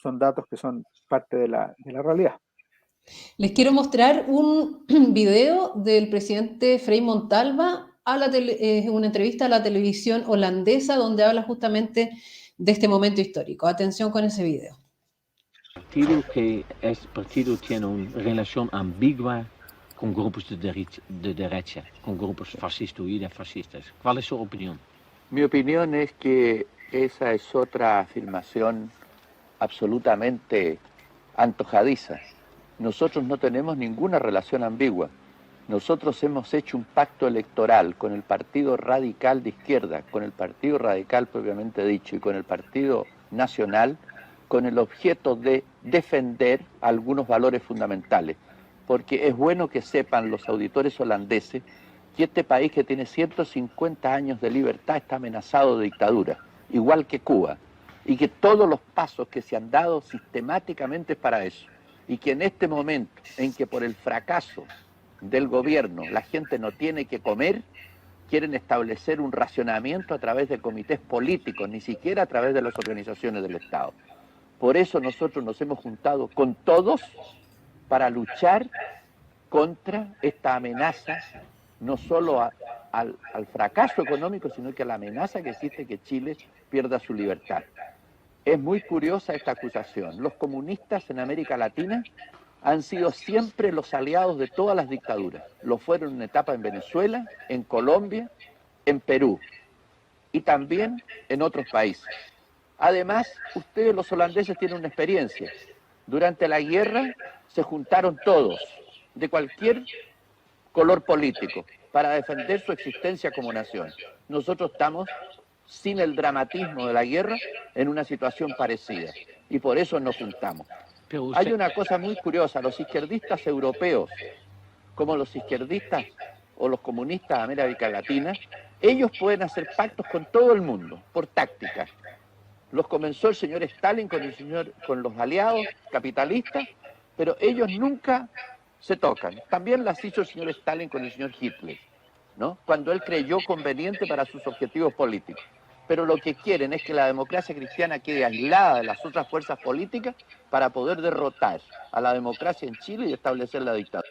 son datos que son parte de la realidad. Les quiero mostrar un video del presidente Frei Montalva a una entrevista a la televisión holandesa donde habla justamente de este momento histórico. Atención con ese video. Partido que este partido tiene una relación ambigua con grupos de derecha, con grupos fascistoides, fascistas. ¿Cuál es su opinión? Mi opinión es que esa es otra afirmación absolutamente antojadiza. Nosotros no tenemos ninguna relación ambigua. Nosotros hemos hecho un pacto electoral con el Partido Radical de Izquierda, con el Partido Radical propiamente dicho y con el Partido Nacional, con el objeto de defender algunos valores fundamentales. Porque es bueno que sepan los auditores holandeses que este país que tiene 150 años de libertad está amenazado de dictadura, igual que Cuba, y que todos los pasos que se han dado sistemáticamente es para eso, y que en este momento en que por el fracaso del gobierno la gente no tiene que comer, quieren establecer un racionamiento a través de comités políticos, ni siquiera a través de las organizaciones del Estado. Por eso nosotros nos hemos juntado con todos para luchar contra esta amenaza, no solo al fracaso económico, sino que a la amenaza que existe que Chile pierda su libertad. Es muy curiosa esta acusación. Los comunistas en América Latina han sido siempre los aliados de todas las dictaduras. Lo fueron en una etapa en Venezuela, en Colombia, en Perú y también en otros países. Además, ustedes los holandeses tienen una experiencia. Durante la guerra se juntaron todos, de cualquier color político, para defender su existencia como nación. Nosotros estamos, sin el dramatismo de la guerra, en una situación parecida. Y por eso nos juntamos. Hay una cosa muy curiosa, los izquierdistas europeos, como los izquierdistas o los comunistas de América Latina, ellos pueden hacer pactos con todo el mundo, por táctica. Los comenzó el señor Stalin con los aliados capitalistas, pero ellos nunca se tocan. También las hizo el señor Stalin con el señor Hitler, ¿no? Cuando él creyó conveniente para sus objetivos políticos. Pero lo que quieren es que la democracia cristiana quede aislada de las otras fuerzas políticas para poder derrotar a la democracia en Chile y establecer la dictadura.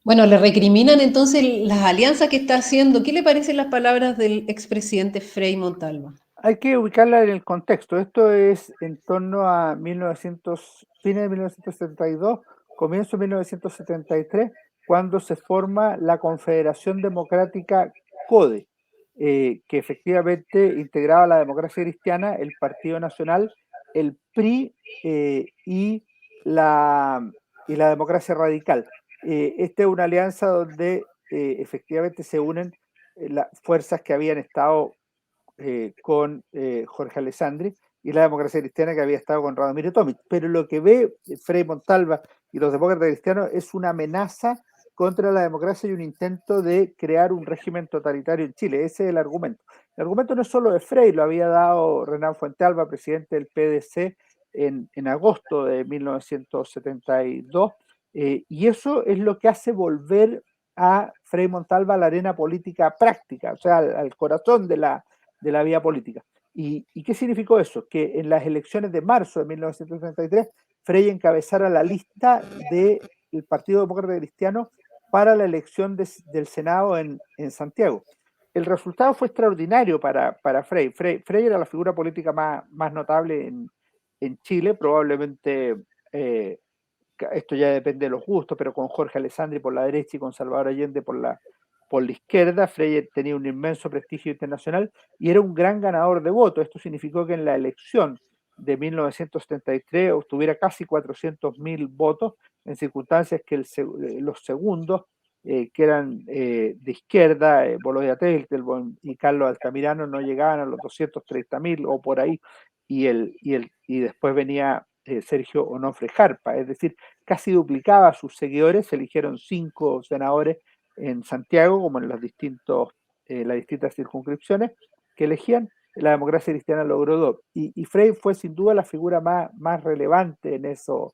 Bueno, le recriminan entonces las alianzas que está haciendo. ¿Qué le parecen las palabras del expresidente Frei Montalva? Hay que ubicarla en el contexto. Esto es en torno a fines de 1972, comienzo de 1973, cuando se forma la Confederación Democrática CODE, que efectivamente integraba la democracia cristiana, el Partido Nacional, el PRI y la democracia radical. Esta es una alianza donde efectivamente se unen las fuerzas que habían estado con Jorge Alessandri y la democracia cristiana que había estado con Radomiro Tomic. Pero lo que ve Frei Montalva y los demócratas cristianos es una amenaza contra la democracia y un intento de crear un régimen totalitario en Chile. Ese es el argumento. El argumento no es solo de Frei, lo había dado Renan Fuentealba, presidente del PDC, en agosto de 1972, y eso es lo que hace volver a Frei Montalva a la arena política práctica, o sea, al corazón de la vía política. ¿Y qué significó eso? Que en las elecciones de marzo de 1933, Frei encabezara la lista del Partido Demócrata Cristiano para la elección del Senado en Santiago. El resultado fue extraordinario para Frei. Frei era la figura política más notable en Chile, probablemente, esto ya depende de los gustos, pero con Jorge Alessandri por la derecha y con Salvador Allende por la izquierda. Frei tenía un inmenso prestigio internacional y era un gran ganador de votos. Esto significó que en la elección de 1973 obtuviera casi 400.000 votos, en circunstancias que los segundos, que eran de izquierda, Volodya Teitelbaum y Carlos Altamirano, no llegaban a los 230.000 o por ahí, y después venía Sergio Onofre Jarpa, es decir, casi duplicaba a sus seguidores. Se eligieron 5 senadores en Santiago, como en las distintas circunscripciones que elegían. La democracia cristiana logró 2. Y Frei fue sin duda la figura más relevante en esos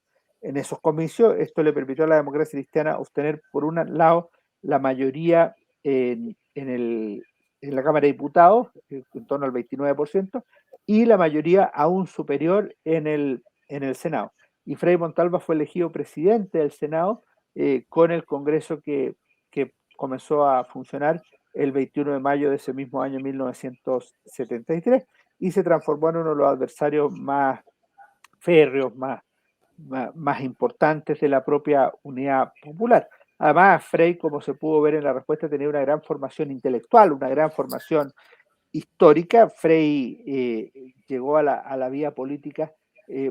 comicios. Esto le permitió a la democracia cristiana obtener, por un lado, la mayoría en la Cámara de Diputados, en torno al 29%, y la mayoría aún superior en el Senado. Y Frei Montalva fue elegido presidente del Senado con el Congreso que comenzó a funcionar el 21 de mayo de ese mismo año 1973 y se transformó en uno de los adversarios más férreos, más importantes de la propia Unidad Popular. Además, Frei, como se pudo ver en la respuesta, tenía una gran formación intelectual, una gran formación histórica. Frei llegó a la vía política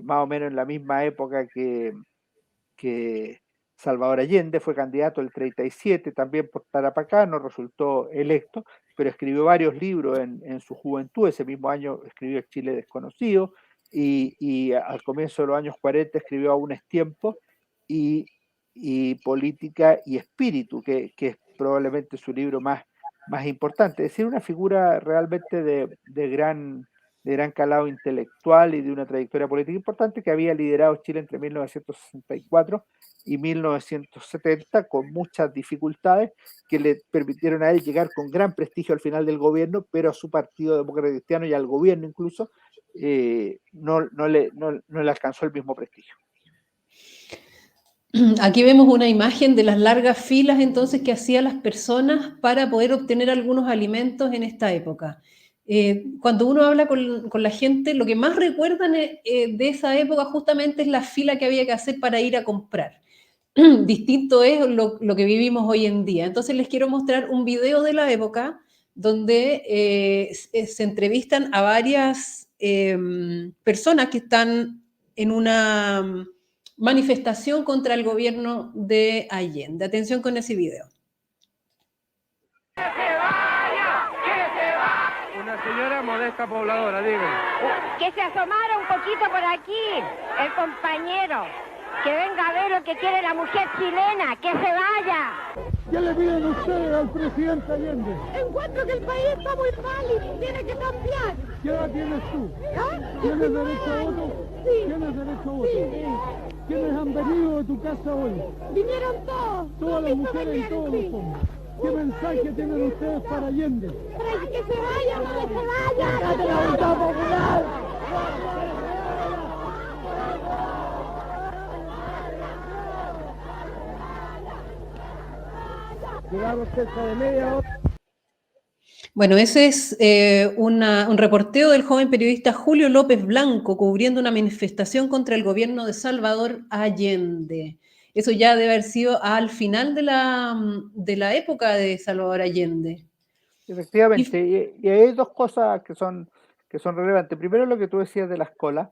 más o menos en la misma época que Salvador Allende. Fue candidato el 37 también por Tarapacá, no resultó electo, pero escribió varios libros en su juventud. Ese mismo año escribió Chile Desconocido y al comienzo de los años 40 escribió Aún es tiempo y Política y Espíritu, que es probablemente su libro más importante. Es decir, una figura realmente de de gran calado intelectual y de una trayectoria política importante, que había liderado Chile entre 1964 y 1970 con muchas dificultades que le permitieron a él llegar con gran prestigio al final del gobierno, pero a su partido demócrata cristiano y al gobierno incluso no le alcanzó el mismo prestigio. Aquí vemos una imagen de las largas filas entonces que hacían las personas para poder obtener algunos alimentos en esta época. Cuando uno habla con la gente, lo que más recuerdan de esa época justamente es la fila que había que hacer para ir a comprar. Distinto es lo que vivimos hoy en día. Entonces les quiero mostrar un video de la época donde se entrevistan a varias personas que están en una manifestación contra el gobierno de Allende. Atención con ese video. Una señora modesta pobladora, digo. Que se asomara un poquito por aquí, el compañero. Que venga a ver lo que quiere la mujer chilena, que se vaya. ¿Qué le piden ustedes al presidente Allende? Encuentro que el país está muy mal y tiene que cambiar. ¿Qué edad tienes tú? ¿Ah? ¿Tienes derecho a voto? Sí. ¿Tienes derecho a voto? ¿Quiénes han venido de tu casa hoy? Vinieron todos. Todas las mujeres y todos los hombres. ¿Qué mensaje tienen ustedes para Allende? Para que se vaya, no que se vaya. ¡Cállate la voluntad popular! Llegamos cerca de media hora. Bueno, ese es un reporteo del joven periodista Julio López Blanco cubriendo una manifestación contra el gobierno de Salvador Allende. Eso ya debe haber sido al final de la época de Salvador Allende. Efectivamente, y hay dos cosas que son relevantes. Primero, lo que tú decías de las colas.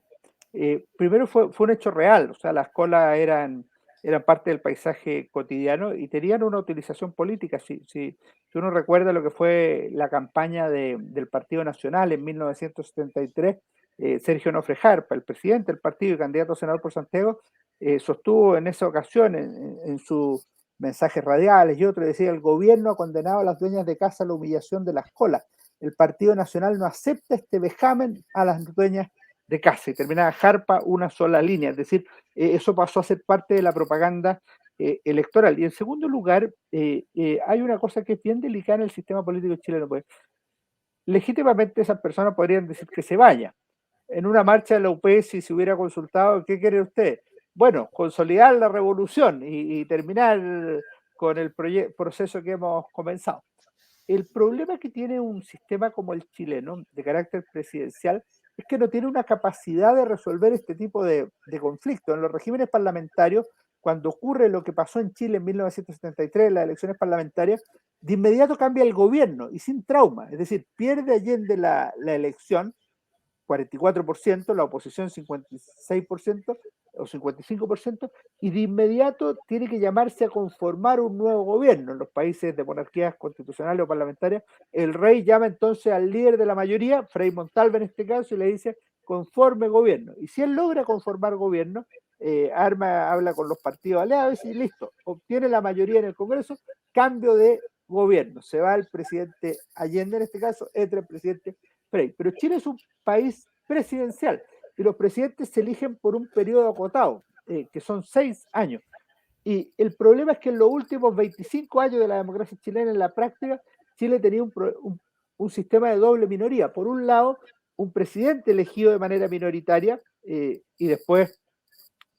Primero fue un hecho real, o sea, las colas eran parte del paisaje cotidiano y tenían una utilización política. Si uno recuerda lo que fue la campaña del Partido Nacional en 1973, Sergio Nofre Jarpa, el presidente del partido y candidato a senador por Santiago, sostuvo en esa ocasión en sus mensajes radiales y otros, decía: el gobierno ha condenado a las dueñas de casa a la humillación de las colas. El Partido Nacional no acepta este vejamen a las dueñas de casa, y terminaba Jarpa una sola línea, es decir, eso pasó a ser parte de la propaganda electoral. Y en segundo lugar, hay una cosa que es bien delicada en el sistema político chileno, pues legítimamente esas personas podrían decir que se vaya. En una marcha de la UP, si se hubiera consultado, ¿qué quiere usted? Bueno, consolidar la revolución y terminar con el proceso que hemos comenzado. El problema que tiene un sistema como el chileno, de carácter presidencial, es que no tiene una capacidad de resolver este tipo de conflictos. En los regímenes parlamentarios, cuando ocurre lo que pasó en Chile en 1973, las elecciones parlamentarias, de inmediato cambia el gobierno y sin trauma. Es decir, pierde Allende la elección, 44%, la oposición 56% o 55%, y de inmediato tiene que llamarse a conformar un nuevo gobierno. En los países de monarquías constitucionales o parlamentarias, el rey llama entonces al líder de la mayoría, Frei Montalva en este caso, y le dice: conforme gobierno. Y si él logra conformar gobierno, habla con los partidos aliados y listo, obtiene la mayoría en el Congreso, cambio de gobierno. Se va el presidente Allende en este caso, entra el presidente Frei. Pero Chile es un país presidencial y los presidentes se eligen por un periodo acotado, que son 6 años. Y el problema es que en los últimos 25 años de la democracia chilena, en la práctica, Chile tenía un sistema de doble minoría. Por un lado, un presidente elegido de manera minoritaria y después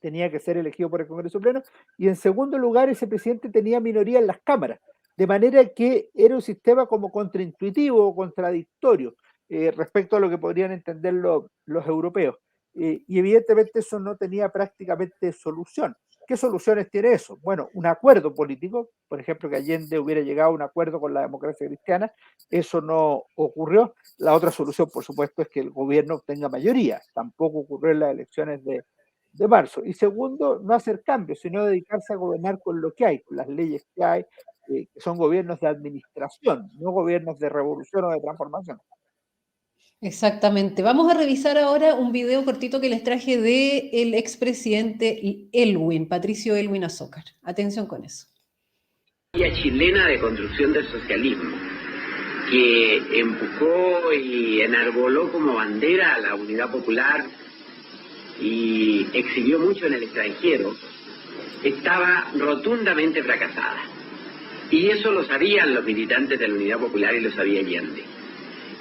tenía que ser elegido por el Congreso Pleno, y en segundo lugar, ese presidente tenía minoría en las cámaras, de manera que era un sistema como contraintuitivo o contradictorio respecto a lo que podrían entender los europeos. Y evidentemente eso no tenía prácticamente solución. ¿Qué soluciones tiene eso? Bueno, un acuerdo político, por ejemplo, que Allende hubiera llegado a un acuerdo con la democracia cristiana, eso no ocurrió. La otra solución, por supuesto, es que el gobierno obtenga mayoría, tampoco ocurrió en las elecciones de marzo. Y segundo, no hacer cambios, sino dedicarse a gobernar con lo que hay, con las leyes que hay, que son gobiernos de administración, no gobiernos de revolución o de transformación. Exactamente. Vamos a revisar ahora un video cortito que les traje del expresidente Elwin, Patricio Elwin Azócar. Atención con eso. Chilena de construcción del socialismo. que empujó y enarboló como bandera a la unidad popular y exhibió mucho en el extranjero, estaba rotundamente fracasada. Y eso lo sabían los militantes de la Unidad Popular y lo sabía Allende.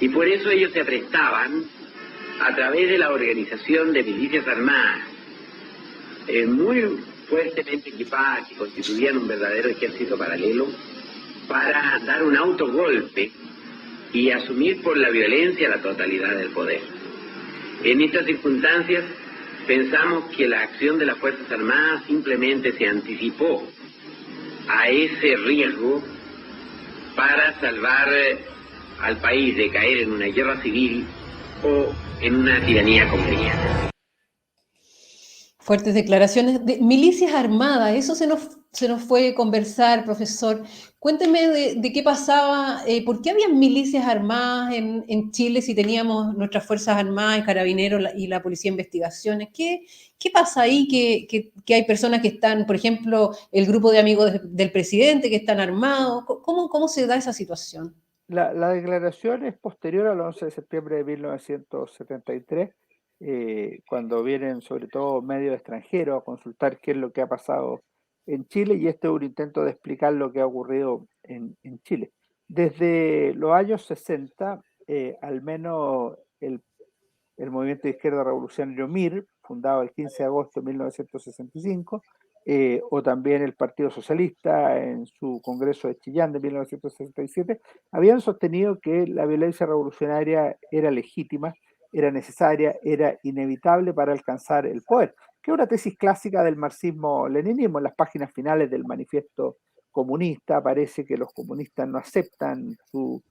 Y por eso ellos se prestaban, a través de la organización de milicias armadas, muy fuertemente equipadas, que constituían un verdadero ejército paralelo, para dar un autogolpe y asumir por la violencia la totalidad del poder. En estas circunstancias pensamos que la acción de las Fuerzas Armadas simplemente se anticipó a ese riesgo para salvar al país de caer en una guerra civil o en una tiranía comunista. Fuertes declaraciones de milicias armadas, eso se nos fue conversar, profesor. Cuénteme de qué pasaba, por qué había milicias armadas en Chile si teníamos nuestras Fuerzas Armadas, Carabineros y la Policía de Investigaciones. ¿Qué pasa ahí que hay personas que están, por ejemplo, el grupo de amigos del presidente que están armados? ¿Cómo se da esa situación? La declaración es posterior al 11 de septiembre de 1973, cuando vienen sobre todo medios extranjeros a consultar qué es lo que ha pasado en Chile, y este es un intento de explicar lo que ha ocurrido en Chile. Desde los años 60, al menos el Movimiento de Izquierda Revolucionario MIR, fundado el 15 de agosto de 1965, o también el Partido Socialista en su Congreso de Chillán de 1967, habían sostenido que la violencia revolucionaria era legítima, era necesaria, era inevitable para alcanzar el poder, que es una tesis clásica del marxismo-leninismo. En las páginas finales del manifiesto comunista aparece que los comunistas no aceptan sus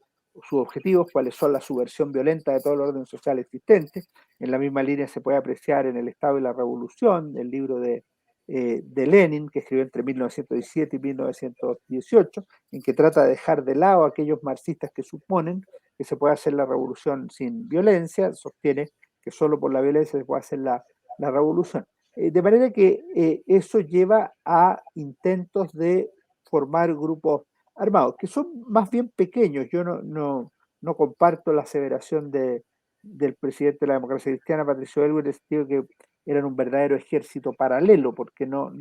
objetivos, cuáles son la subversión violenta de todo el orden social existente. En la misma línea se puede apreciar en El Estado y la Revolución, el libro de Lenin, que escribió entre 1917 y 1918, en que trata de dejar de lado a aquellos marxistas que suponen que se puede hacer la revolución sin violencia, sostiene que solo por la violencia se puede hacer la revolución. De manera que eso lleva a intentos de formar grupos armados, que son más bien pequeños. Yo no comparto la aseveración del presidente de la Democracia Cristiana, Patricio Elwin, en el sentido que eran un verdadero ejército paralelo, porque no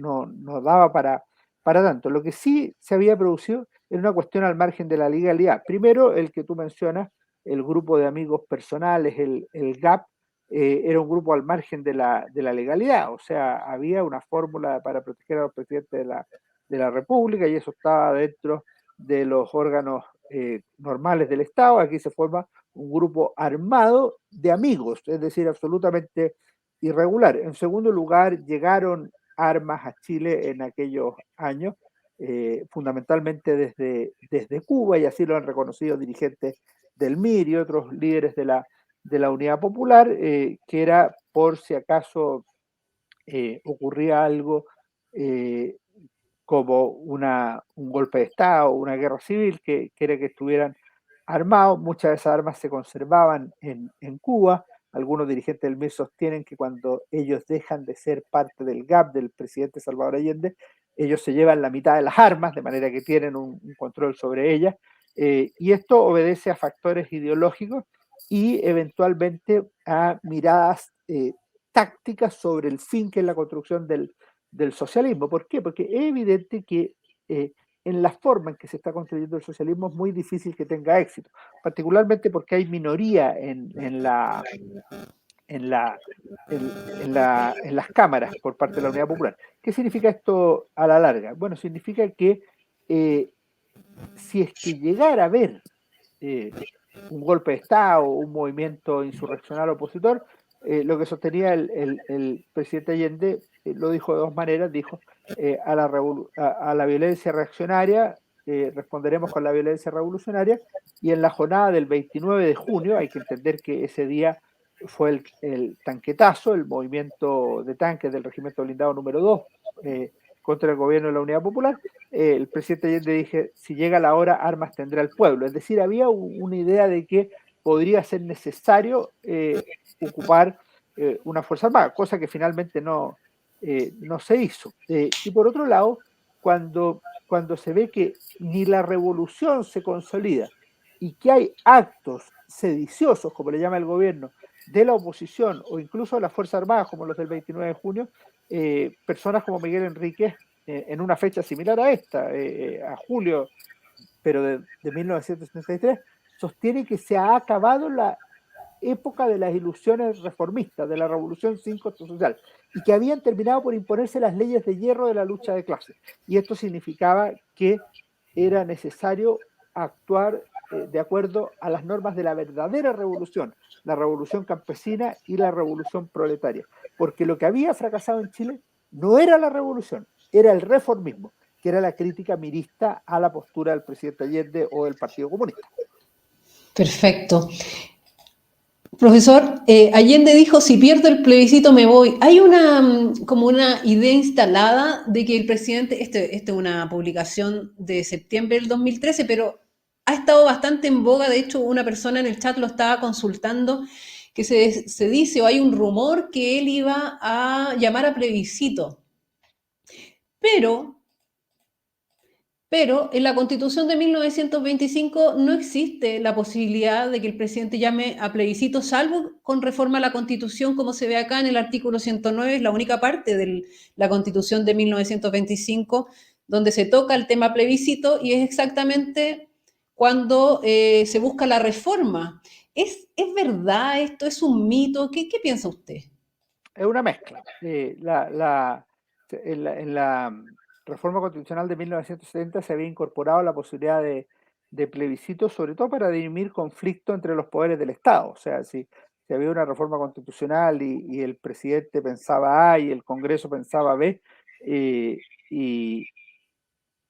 daba para tanto. Lo que sí se había producido era una cuestión al margen de la legalidad. Primero, el que tú mencionas, el grupo de amigos personales, el GAP, era un grupo al margen de la legalidad, o sea, había una fórmula para proteger a los presidentes de la República, y eso estaba dentro de los órganos normales del Estado. Aquí se forma un grupo armado de amigos, es decir, absolutamente irregular. En segundo lugar, llegaron armas a Chile en aquellos años, fundamentalmente desde Cuba, y así lo han reconocido dirigentes del MIR y otros líderes de la Unidad Popular, que era por si acaso ocurría algo como un golpe de Estado, una guerra civil, que era que estuvieran armados. Muchas de esas armas se conservaban en Cuba. Algunos dirigentes del MIR sostienen que cuando ellos dejan de ser parte del GAP del presidente Salvador Allende, ellos se llevan la mitad de las armas, de manera que tienen un control sobre ellas, y esto obedece a factores ideológicos y eventualmente a miradas tácticas sobre el fin, que es la construcción del socialismo. ¿Por qué? Porque es evidente que en la forma en que se está construyendo el socialismo es muy difícil que tenga éxito, particularmente porque hay minoría en las cámaras por parte de la Unidad Popular. ¿Qué significa esto a la larga? Bueno, significa que si es que llegara a haber un golpe de Estado, un movimiento insurreccional opositor, lo que sostenía el presidente Allende, lo dijo de dos maneras. Dijo, a la violencia reaccionaria responderemos con la violencia revolucionaria, y en la jornada del 29 de junio, hay que entender que ese día fue el tanquetazo, el movimiento de tanques del Regimiento Blindado número 2 contra el gobierno de la Unidad Popular. El presidente Allende dije, si llega la hora, armas tendrá el pueblo. Es decir, había una idea de que podría ser necesario ocupar una fuerza armada, cosa que finalmente no se hizo. Y por otro lado, cuando se ve que ni la revolución se consolida, y que hay actos sediciosos, como le llama el gobierno, de la oposición o incluso de las Fuerzas Armadas, como los del 29 de junio, personas como Miguel Enríquez, en una fecha similar a esta, a julio, pero de 1973, sostiene que se ha acabado la época de las ilusiones reformistas, de la revolución sin costo social, y que habían terminado por imponerse las leyes de hierro de la lucha de clases. Y esto significaba que era necesario actuar de acuerdo a las normas de la verdadera revolución, la revolución campesina y la revolución proletaria. Porque lo que había fracasado en Chile no era la revolución, era el reformismo, que era la crítica mirista a la postura del presidente Allende o del Partido Comunista. Perfecto. Profesor, Allende dijo, si pierdo el plebiscito me voy. Hay como una idea instalada de que el presidente, es una publicación de septiembre del 2013, pero ha estado bastante en boga. De hecho, una persona en el chat lo estaba consultando, que se dice, o hay un rumor, que él iba a llamar a plebiscito. Pero en la Constitución de 1925 no existe la posibilidad de que el presidente llame a plebiscito, salvo con reforma a la Constitución, como se ve acá en el artículo 109, es la única parte de la Constitución de 1925 donde se toca el tema plebiscito, y es exactamente cuando se busca la reforma. ¿Es verdad esto? ¿Es un mito? ¿Qué piensa usted? Es una mezcla. En la reforma constitucional de 1970 se había incorporado la posibilidad de plebiscito, sobre todo para dirimir conflictos entre los poderes del Estado. O sea, si había una reforma constitucional y el presidente pensaba A y el Congreso pensaba B, y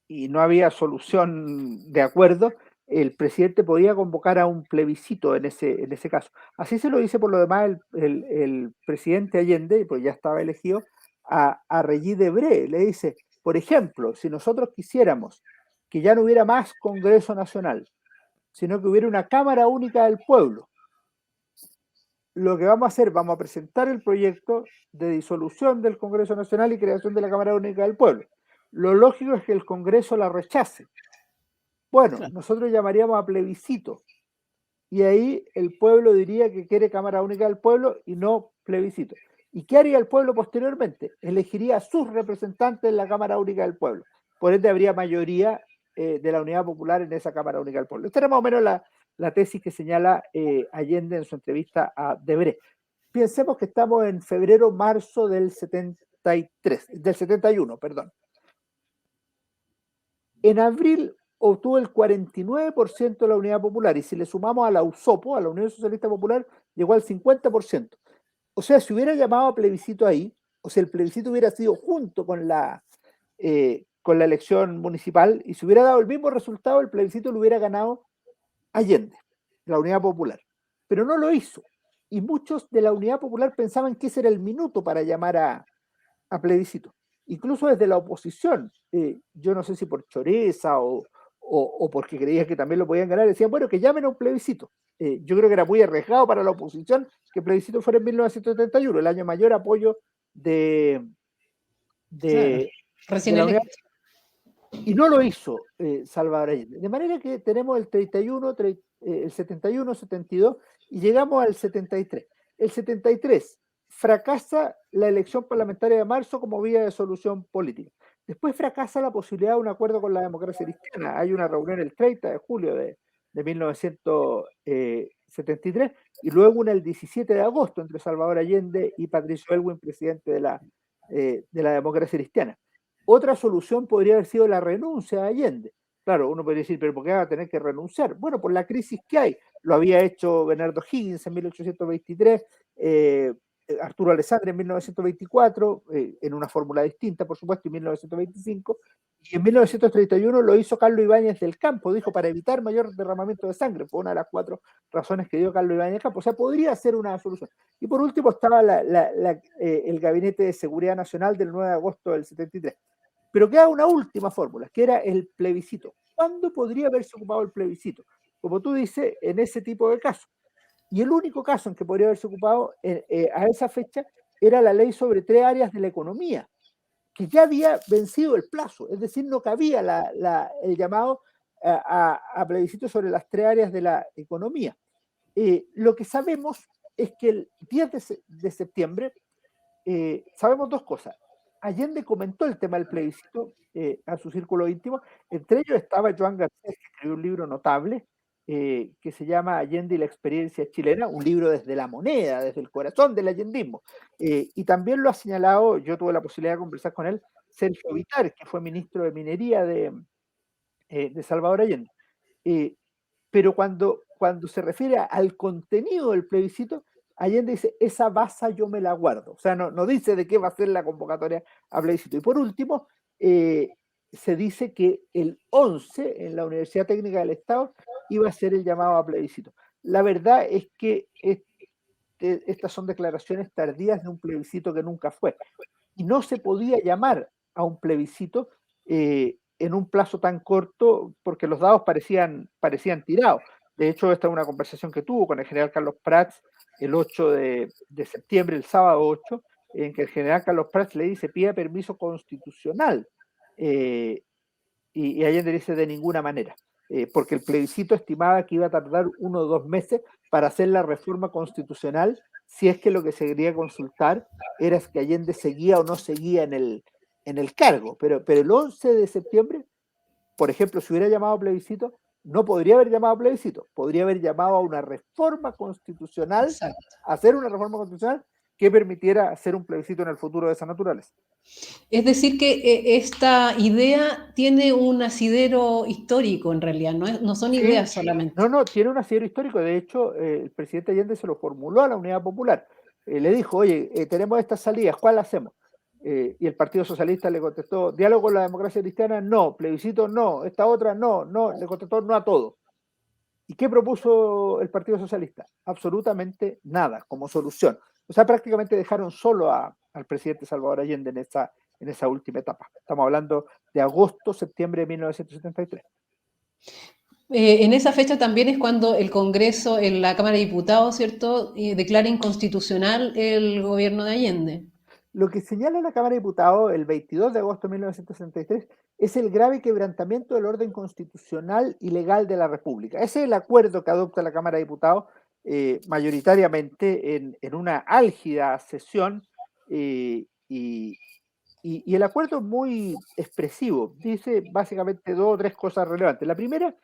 no había solución de acuerdo, el presidente podía convocar a un plebiscito en ese caso. Así se lo dice por lo demás el presidente Allende, pues ya estaba elegido, a Regis Debray. Le dice, por ejemplo, si nosotros quisiéramos que ya no hubiera más Congreso Nacional, sino que hubiera una Cámara Única del Pueblo, lo que vamos a hacer, vamos a presentar el proyecto de disolución del Congreso Nacional y creación de la Cámara Única del Pueblo. Lo lógico es que el Congreso la rechace. Bueno, nosotros llamaríamos a plebiscito, y ahí el pueblo diría que quiere Cámara Única del Pueblo y no plebiscito. ¿Y qué haría el pueblo posteriormente? Elegiría a sus representantes en la Cámara Única del Pueblo. Por ende habría mayoría de la Unidad Popular en esa Cámara Única del Pueblo. Esta era más o menos la tesis que señala Allende en su entrevista a Debré. Pensemos que estamos en febrero, marzo del 71, perdón. En abril obtuvo el 49% de la Unidad Popular, y si le sumamos a la USOPO, a la Unión Socialista Popular, llegó al 50%. O sea, si hubiera llamado a plebiscito ahí, o sea, el plebiscito hubiera sido junto con la elección municipal, y si hubiera dado el mismo resultado, el plebiscito lo hubiera ganado Allende, la Unidad Popular. Pero no lo hizo. Y muchos de la Unidad Popular pensaban que ese era el minuto para llamar a plebiscito. Incluso desde la oposición, yo no sé si por choreza o porque creía que también lo podían ganar, decían, bueno, que llamen a un plebiscito. Yo creo que era muy arriesgado para la oposición que el plebiscito fuera en 1971, el año mayor apoyo de la Unidad. Y no lo hizo Salvador Allende. De manera que tenemos el 31, el 71, 72 y llegamos al 73. El 73 fracasa la elección parlamentaria de marzo como vía de solución política. Después fracasa la posibilidad de un acuerdo con la democracia cristiana. Hay una reunión el 30 de julio de 1973 y luego una el 17 de agosto entre Salvador Allende y Patricio Aylwin, presidente de la democracia cristiana. Otra solución podría haber sido la renuncia de Allende. Claro, uno podría decir, pero ¿por qué va a tener que renunciar? Bueno, por la crisis que hay. Lo había hecho Bernardo Higgins en 1823, Arturo Alessandri en 1924, en una fórmula distinta, por supuesto, en 1925, y en 1931 lo hizo Carlos Ibáñez del Campo, dijo, para evitar mayor derramamiento de sangre. Fue una de las 4 razones que dio Carlos Ibáñez del Campo. O sea, podría ser una solución. Y por último estaba el Gabinete de Seguridad Nacional del 9 de agosto del 73. Pero queda una última fórmula, que era el plebiscito. ¿Cuándo podría haberse ocupado el plebiscito? Como tú dices, en ese tipo de casos. Y el único caso en que podría haberse ocupado a esa fecha era la ley sobre 3 áreas de la economía, que ya había vencido el plazo, es decir, no cabía el llamado a plebiscito sobre las 3 áreas de la economía. Lo que sabemos es que el 10 de septiembre sabemos 2 cosas. Allende comentó el tema del plebiscito a su círculo íntimo, entre ellos estaba Joan Garcés, que escribió un libro notable que se llama Allende y la experiencia chilena, un libro desde la moneda, desde el corazón del allendismo. Y también lo ha señalado, yo tuve la posibilidad de conversar con él, Sergio Vittar, que fue ministro de Minería de Salvador Allende. Pero cuando se refiere al contenido del plebiscito, Allende dice, esa baza yo me la guardo. O sea, no dice de qué va a ser la convocatoria a plebiscito. Y por último, se dice que el 11 en la Universidad Técnica del Estado iba a ser el llamado a plebiscito. La verdad es que estas son declaraciones tardías de un plebiscito que nunca fue. Y no se podía llamar a un plebiscito en un plazo tan corto porque los dados parecían tirados. De hecho, esta es una conversación que tuvo con el general Carlos Prats el 8 de septiembre, el sábado 8, en que el general Carlos Prats le dice, pida permiso constitucional. Y Allende dice, de ninguna manera. Porque el plebiscito estimaba que iba a tardar 1 o 2 meses para hacer la reforma constitucional, si es que lo que se quería consultar era si Allende seguía o no seguía en el cargo. Pero el 11 de septiembre, por ejemplo, si hubiera llamado a plebiscito, no podría haber llamado a plebiscito, podría haber llamado a una reforma constitucional, Exacto. hacer una reforma constitucional que permitiera hacer un plebiscito en el futuro de esa naturaleza. Es decir, que esta idea tiene un asidero histórico en realidad, no son Sí, ideas solamente. no, tiene un asidero histórico. De hecho, el presidente Allende se lo formuló a la Unidad Popular. Le dijo, oye, tenemos estas salidas, ¿cuál hacemos? Y el Partido Socialista le contestó, diálogo con la democracia cristiana, no, plebiscito, no, esta otra, no, le contestó no a todo. ¿Y qué propuso el Partido Socialista? Absolutamente nada como solución. O sea, prácticamente dejaron solo al presidente Salvador Allende en esa última etapa. Estamos hablando de agosto, septiembre de 1973. En esa fecha también es cuando el Congreso, en la Cámara de Diputados, ¿cierto?, declara inconstitucional el gobierno de Allende. Lo que señala la Cámara de Diputados el 22 de agosto de 1963 es el grave quebrantamiento del orden constitucional y legal de la República. Ese es el acuerdo que adopta la Cámara de Diputados mayoritariamente en una álgida sesión y el acuerdo es muy expresivo. Dice básicamente 2 o 3 cosas relevantes. La primera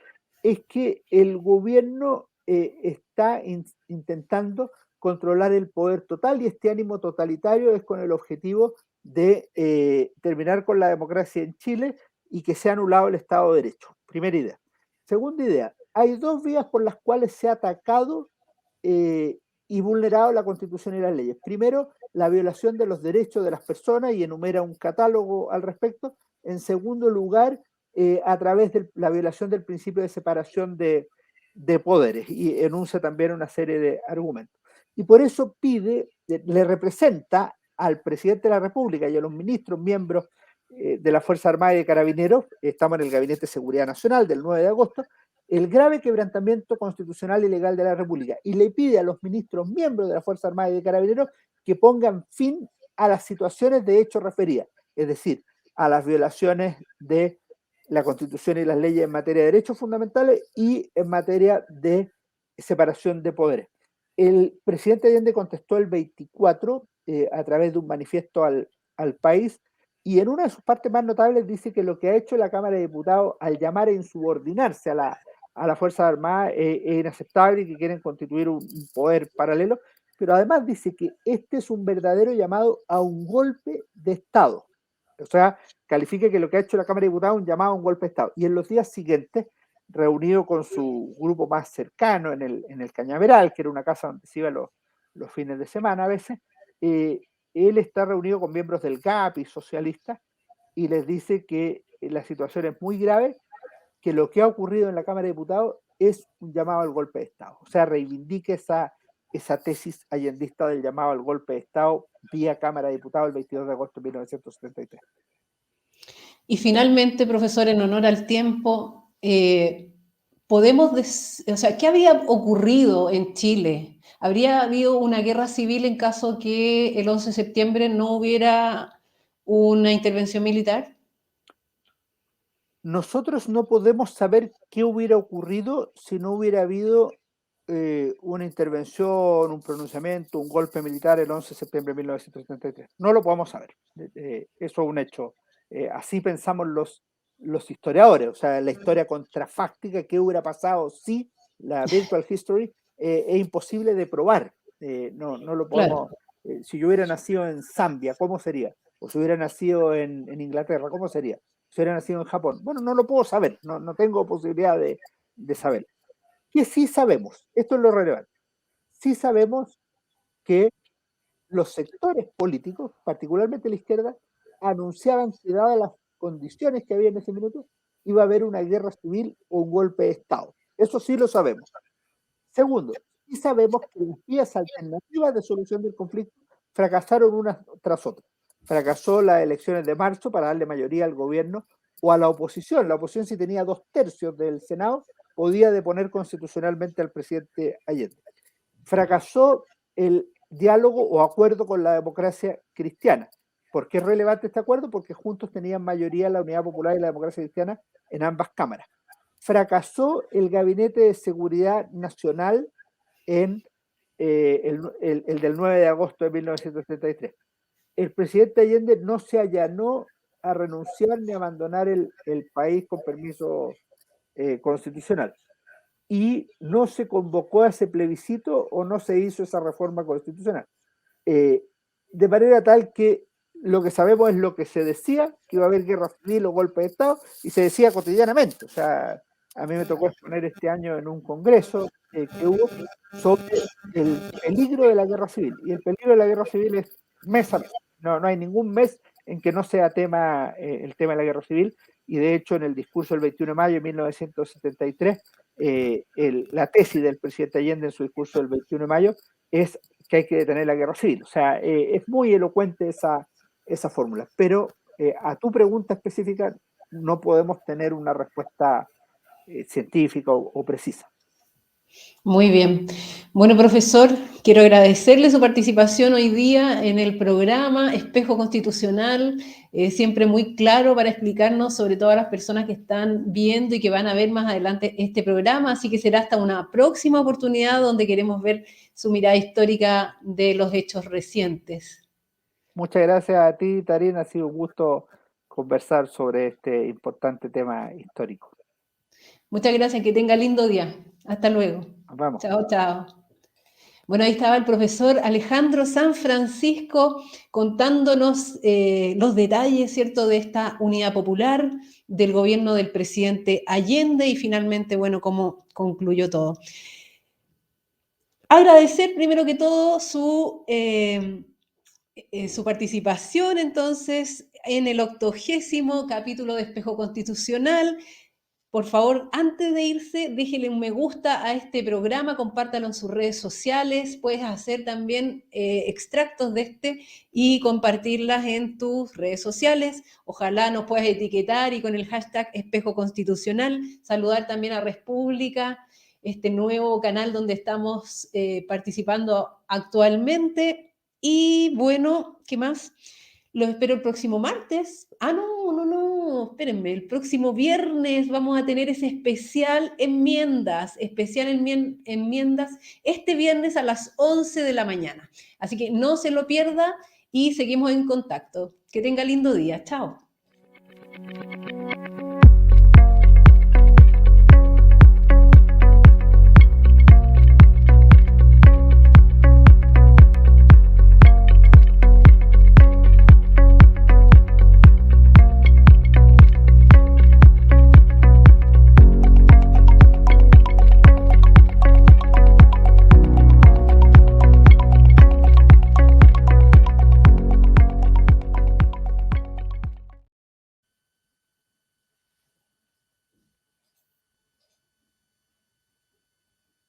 es que el gobierno está intentando controlar el poder total y este ánimo totalitario es con el objetivo de terminar con la democracia en Chile y que sea anulado el Estado de Derecho. Primera idea. Segunda idea, hay 2 vías por las cuales se ha atacado y vulnerado la Constitución y las leyes. Primero, la violación de los derechos de las personas y enumera un catálogo al respecto. En segundo lugar, a través de la violación del principio de separación de poderes y enuncia también una serie de argumentos. Y por eso le representa al presidente de la República y a los ministros, miembros de la Fuerza Armada y de Carabineros, estamos en el Gabinete de Seguridad Nacional del 9 de agosto, el grave quebrantamiento constitucional y legal de la República y le pide a los ministros, miembros de la Fuerza Armada y de Carabineros, que pongan fin a las situaciones de hecho referidas, es decir, a las violaciones de la Constitución y las leyes en materia de derechos fundamentales y en materia de separación de poderes. El presidente Allende contestó el 24 a través de un manifiesto al país y en una de sus partes más notables dice que lo que ha hecho la Cámara de Diputados al llamar a insubordinarse a la Fuerza Armada es inaceptable y que quieren constituir un poder paralelo, pero además dice que este es un verdadero llamado a un golpe de Estado. O sea, califica que lo que ha hecho la Cámara de Diputados es un llamado a un golpe de Estado. Y en los días siguientes, reunido con su grupo más cercano en el Cañaveral, que era una casa donde se iba los fines de semana a veces, él está reunido con miembros del GAP y socialistas y les dice que la situación es muy grave, que lo que ha ocurrido en la Cámara de Diputados es un llamado al golpe de Estado. O sea, reivindica esa tesis allendista del llamado al golpe de Estado vía Cámara de Diputados el 22 de agosto de 1973. Y finalmente, profesor, en honor al tiempo, ¿qué había ocurrido en Chile? ¿Habría habido una guerra civil en caso que el 11 de septiembre no hubiera una intervención militar? Nosotros no podemos saber qué hubiera ocurrido si no hubiera habido una intervención, un pronunciamiento, un golpe militar el 11 de septiembre de 1973. No lo podemos saber. Eso es un hecho. Así pensamos los historiadores, o sea, la historia contrafáctica, qué hubiera pasado si la virtual history es imposible de probar. No lo podemos. Si yo hubiera nacido en Zambia, ¿cómo sería? O si hubiera nacido en Inglaterra, ¿cómo sería? Si hubiera nacido en Japón. Bueno, no lo puedo saber, no tengo posibilidad de saber. ¿Qué sí sabemos? Esto es lo relevante. Sí sabemos que los sectores políticos, particularmente la izquierda, anunciaban que dadas las condiciones que había en ese minuto, iba a haber una guerra civil o un golpe de Estado. Eso sí lo sabemos. Segundo, sí sabemos que las vías alternativas de solución del conflicto fracasaron unas tras otras. Fracasó las elecciones de marzo para darle mayoría al gobierno o a la oposición. La oposición, si tenía 2/3 del Senado, podía deponer constitucionalmente al presidente Allende. Fracasó el diálogo o acuerdo con la democracia cristiana. ¿Por qué es relevante este acuerdo? Porque juntos tenían mayoría la Unidad Popular y la Democracia Cristiana en ambas cámaras. Fracasó el Gabinete de Seguridad Nacional en el del 9 de agosto de 1973. El presidente Allende no se allanó a renunciar ni a abandonar el país con permiso constitucional. Y no se convocó a ese plebiscito o no se hizo esa reforma constitucional. De manera tal que lo que sabemos es lo que se decía, que iba a haber guerra civil o golpe de Estado, y se decía cotidianamente. O sea, a mí me tocó exponer este año en un congreso que hubo sobre el peligro de la guerra civil. Y el peligro de la guerra civil es mes a mes. No hay ningún mes en que no sea tema el tema de la guerra civil. Y de hecho, en el discurso del 21 de mayo de 1973, la tesis del presidente Allende en su discurso del 21 de mayo es que hay que detener la guerra civil. O sea, es muy elocuente esa fórmula. Pero a tu pregunta específica no podemos tener una respuesta científica o precisa. Muy bien. Bueno, profesor, quiero agradecerle su participación hoy día en el programa Espejo Constitucional, siempre muy claro para explicarnos sobre todas las personas que están viendo y que van a ver más adelante este programa, así que será hasta una próxima oportunidad donde queremos ver su mirada histórica de los hechos recientes. Muchas gracias a ti, Tarín, ha sido un gusto conversar sobre este importante tema histórico. Muchas gracias, que tenga lindo día. Hasta luego. Nos vemos. Chao, chao. Bueno, ahí estaba el profesor Alejandro San Francisco contándonos los detalles, ¿cierto?, de esta unidad popular, del gobierno del presidente Allende y finalmente, bueno, cómo concluyó todo. Agradecer primero que todo su participación, entonces, en el 80º capítulo de Espejo Constitucional. Por favor, antes de irse, déjele un me gusta a este programa, compártalo en sus redes sociales, puedes hacer también extractos de este y compartirlas en tus redes sociales. Ojalá nos puedas etiquetar y con el hashtag Espejo Constitucional, saludar también a República, este nuevo canal donde estamos participando actualmente. Y bueno, ¿qué más? Los espero el próximo martes. No, espérenme. El próximo viernes vamos a tener ese especial enmiendas, este viernes a las 11 de la mañana. Así que no se lo pierda y seguimos en contacto. Que tenga lindo día. Chao.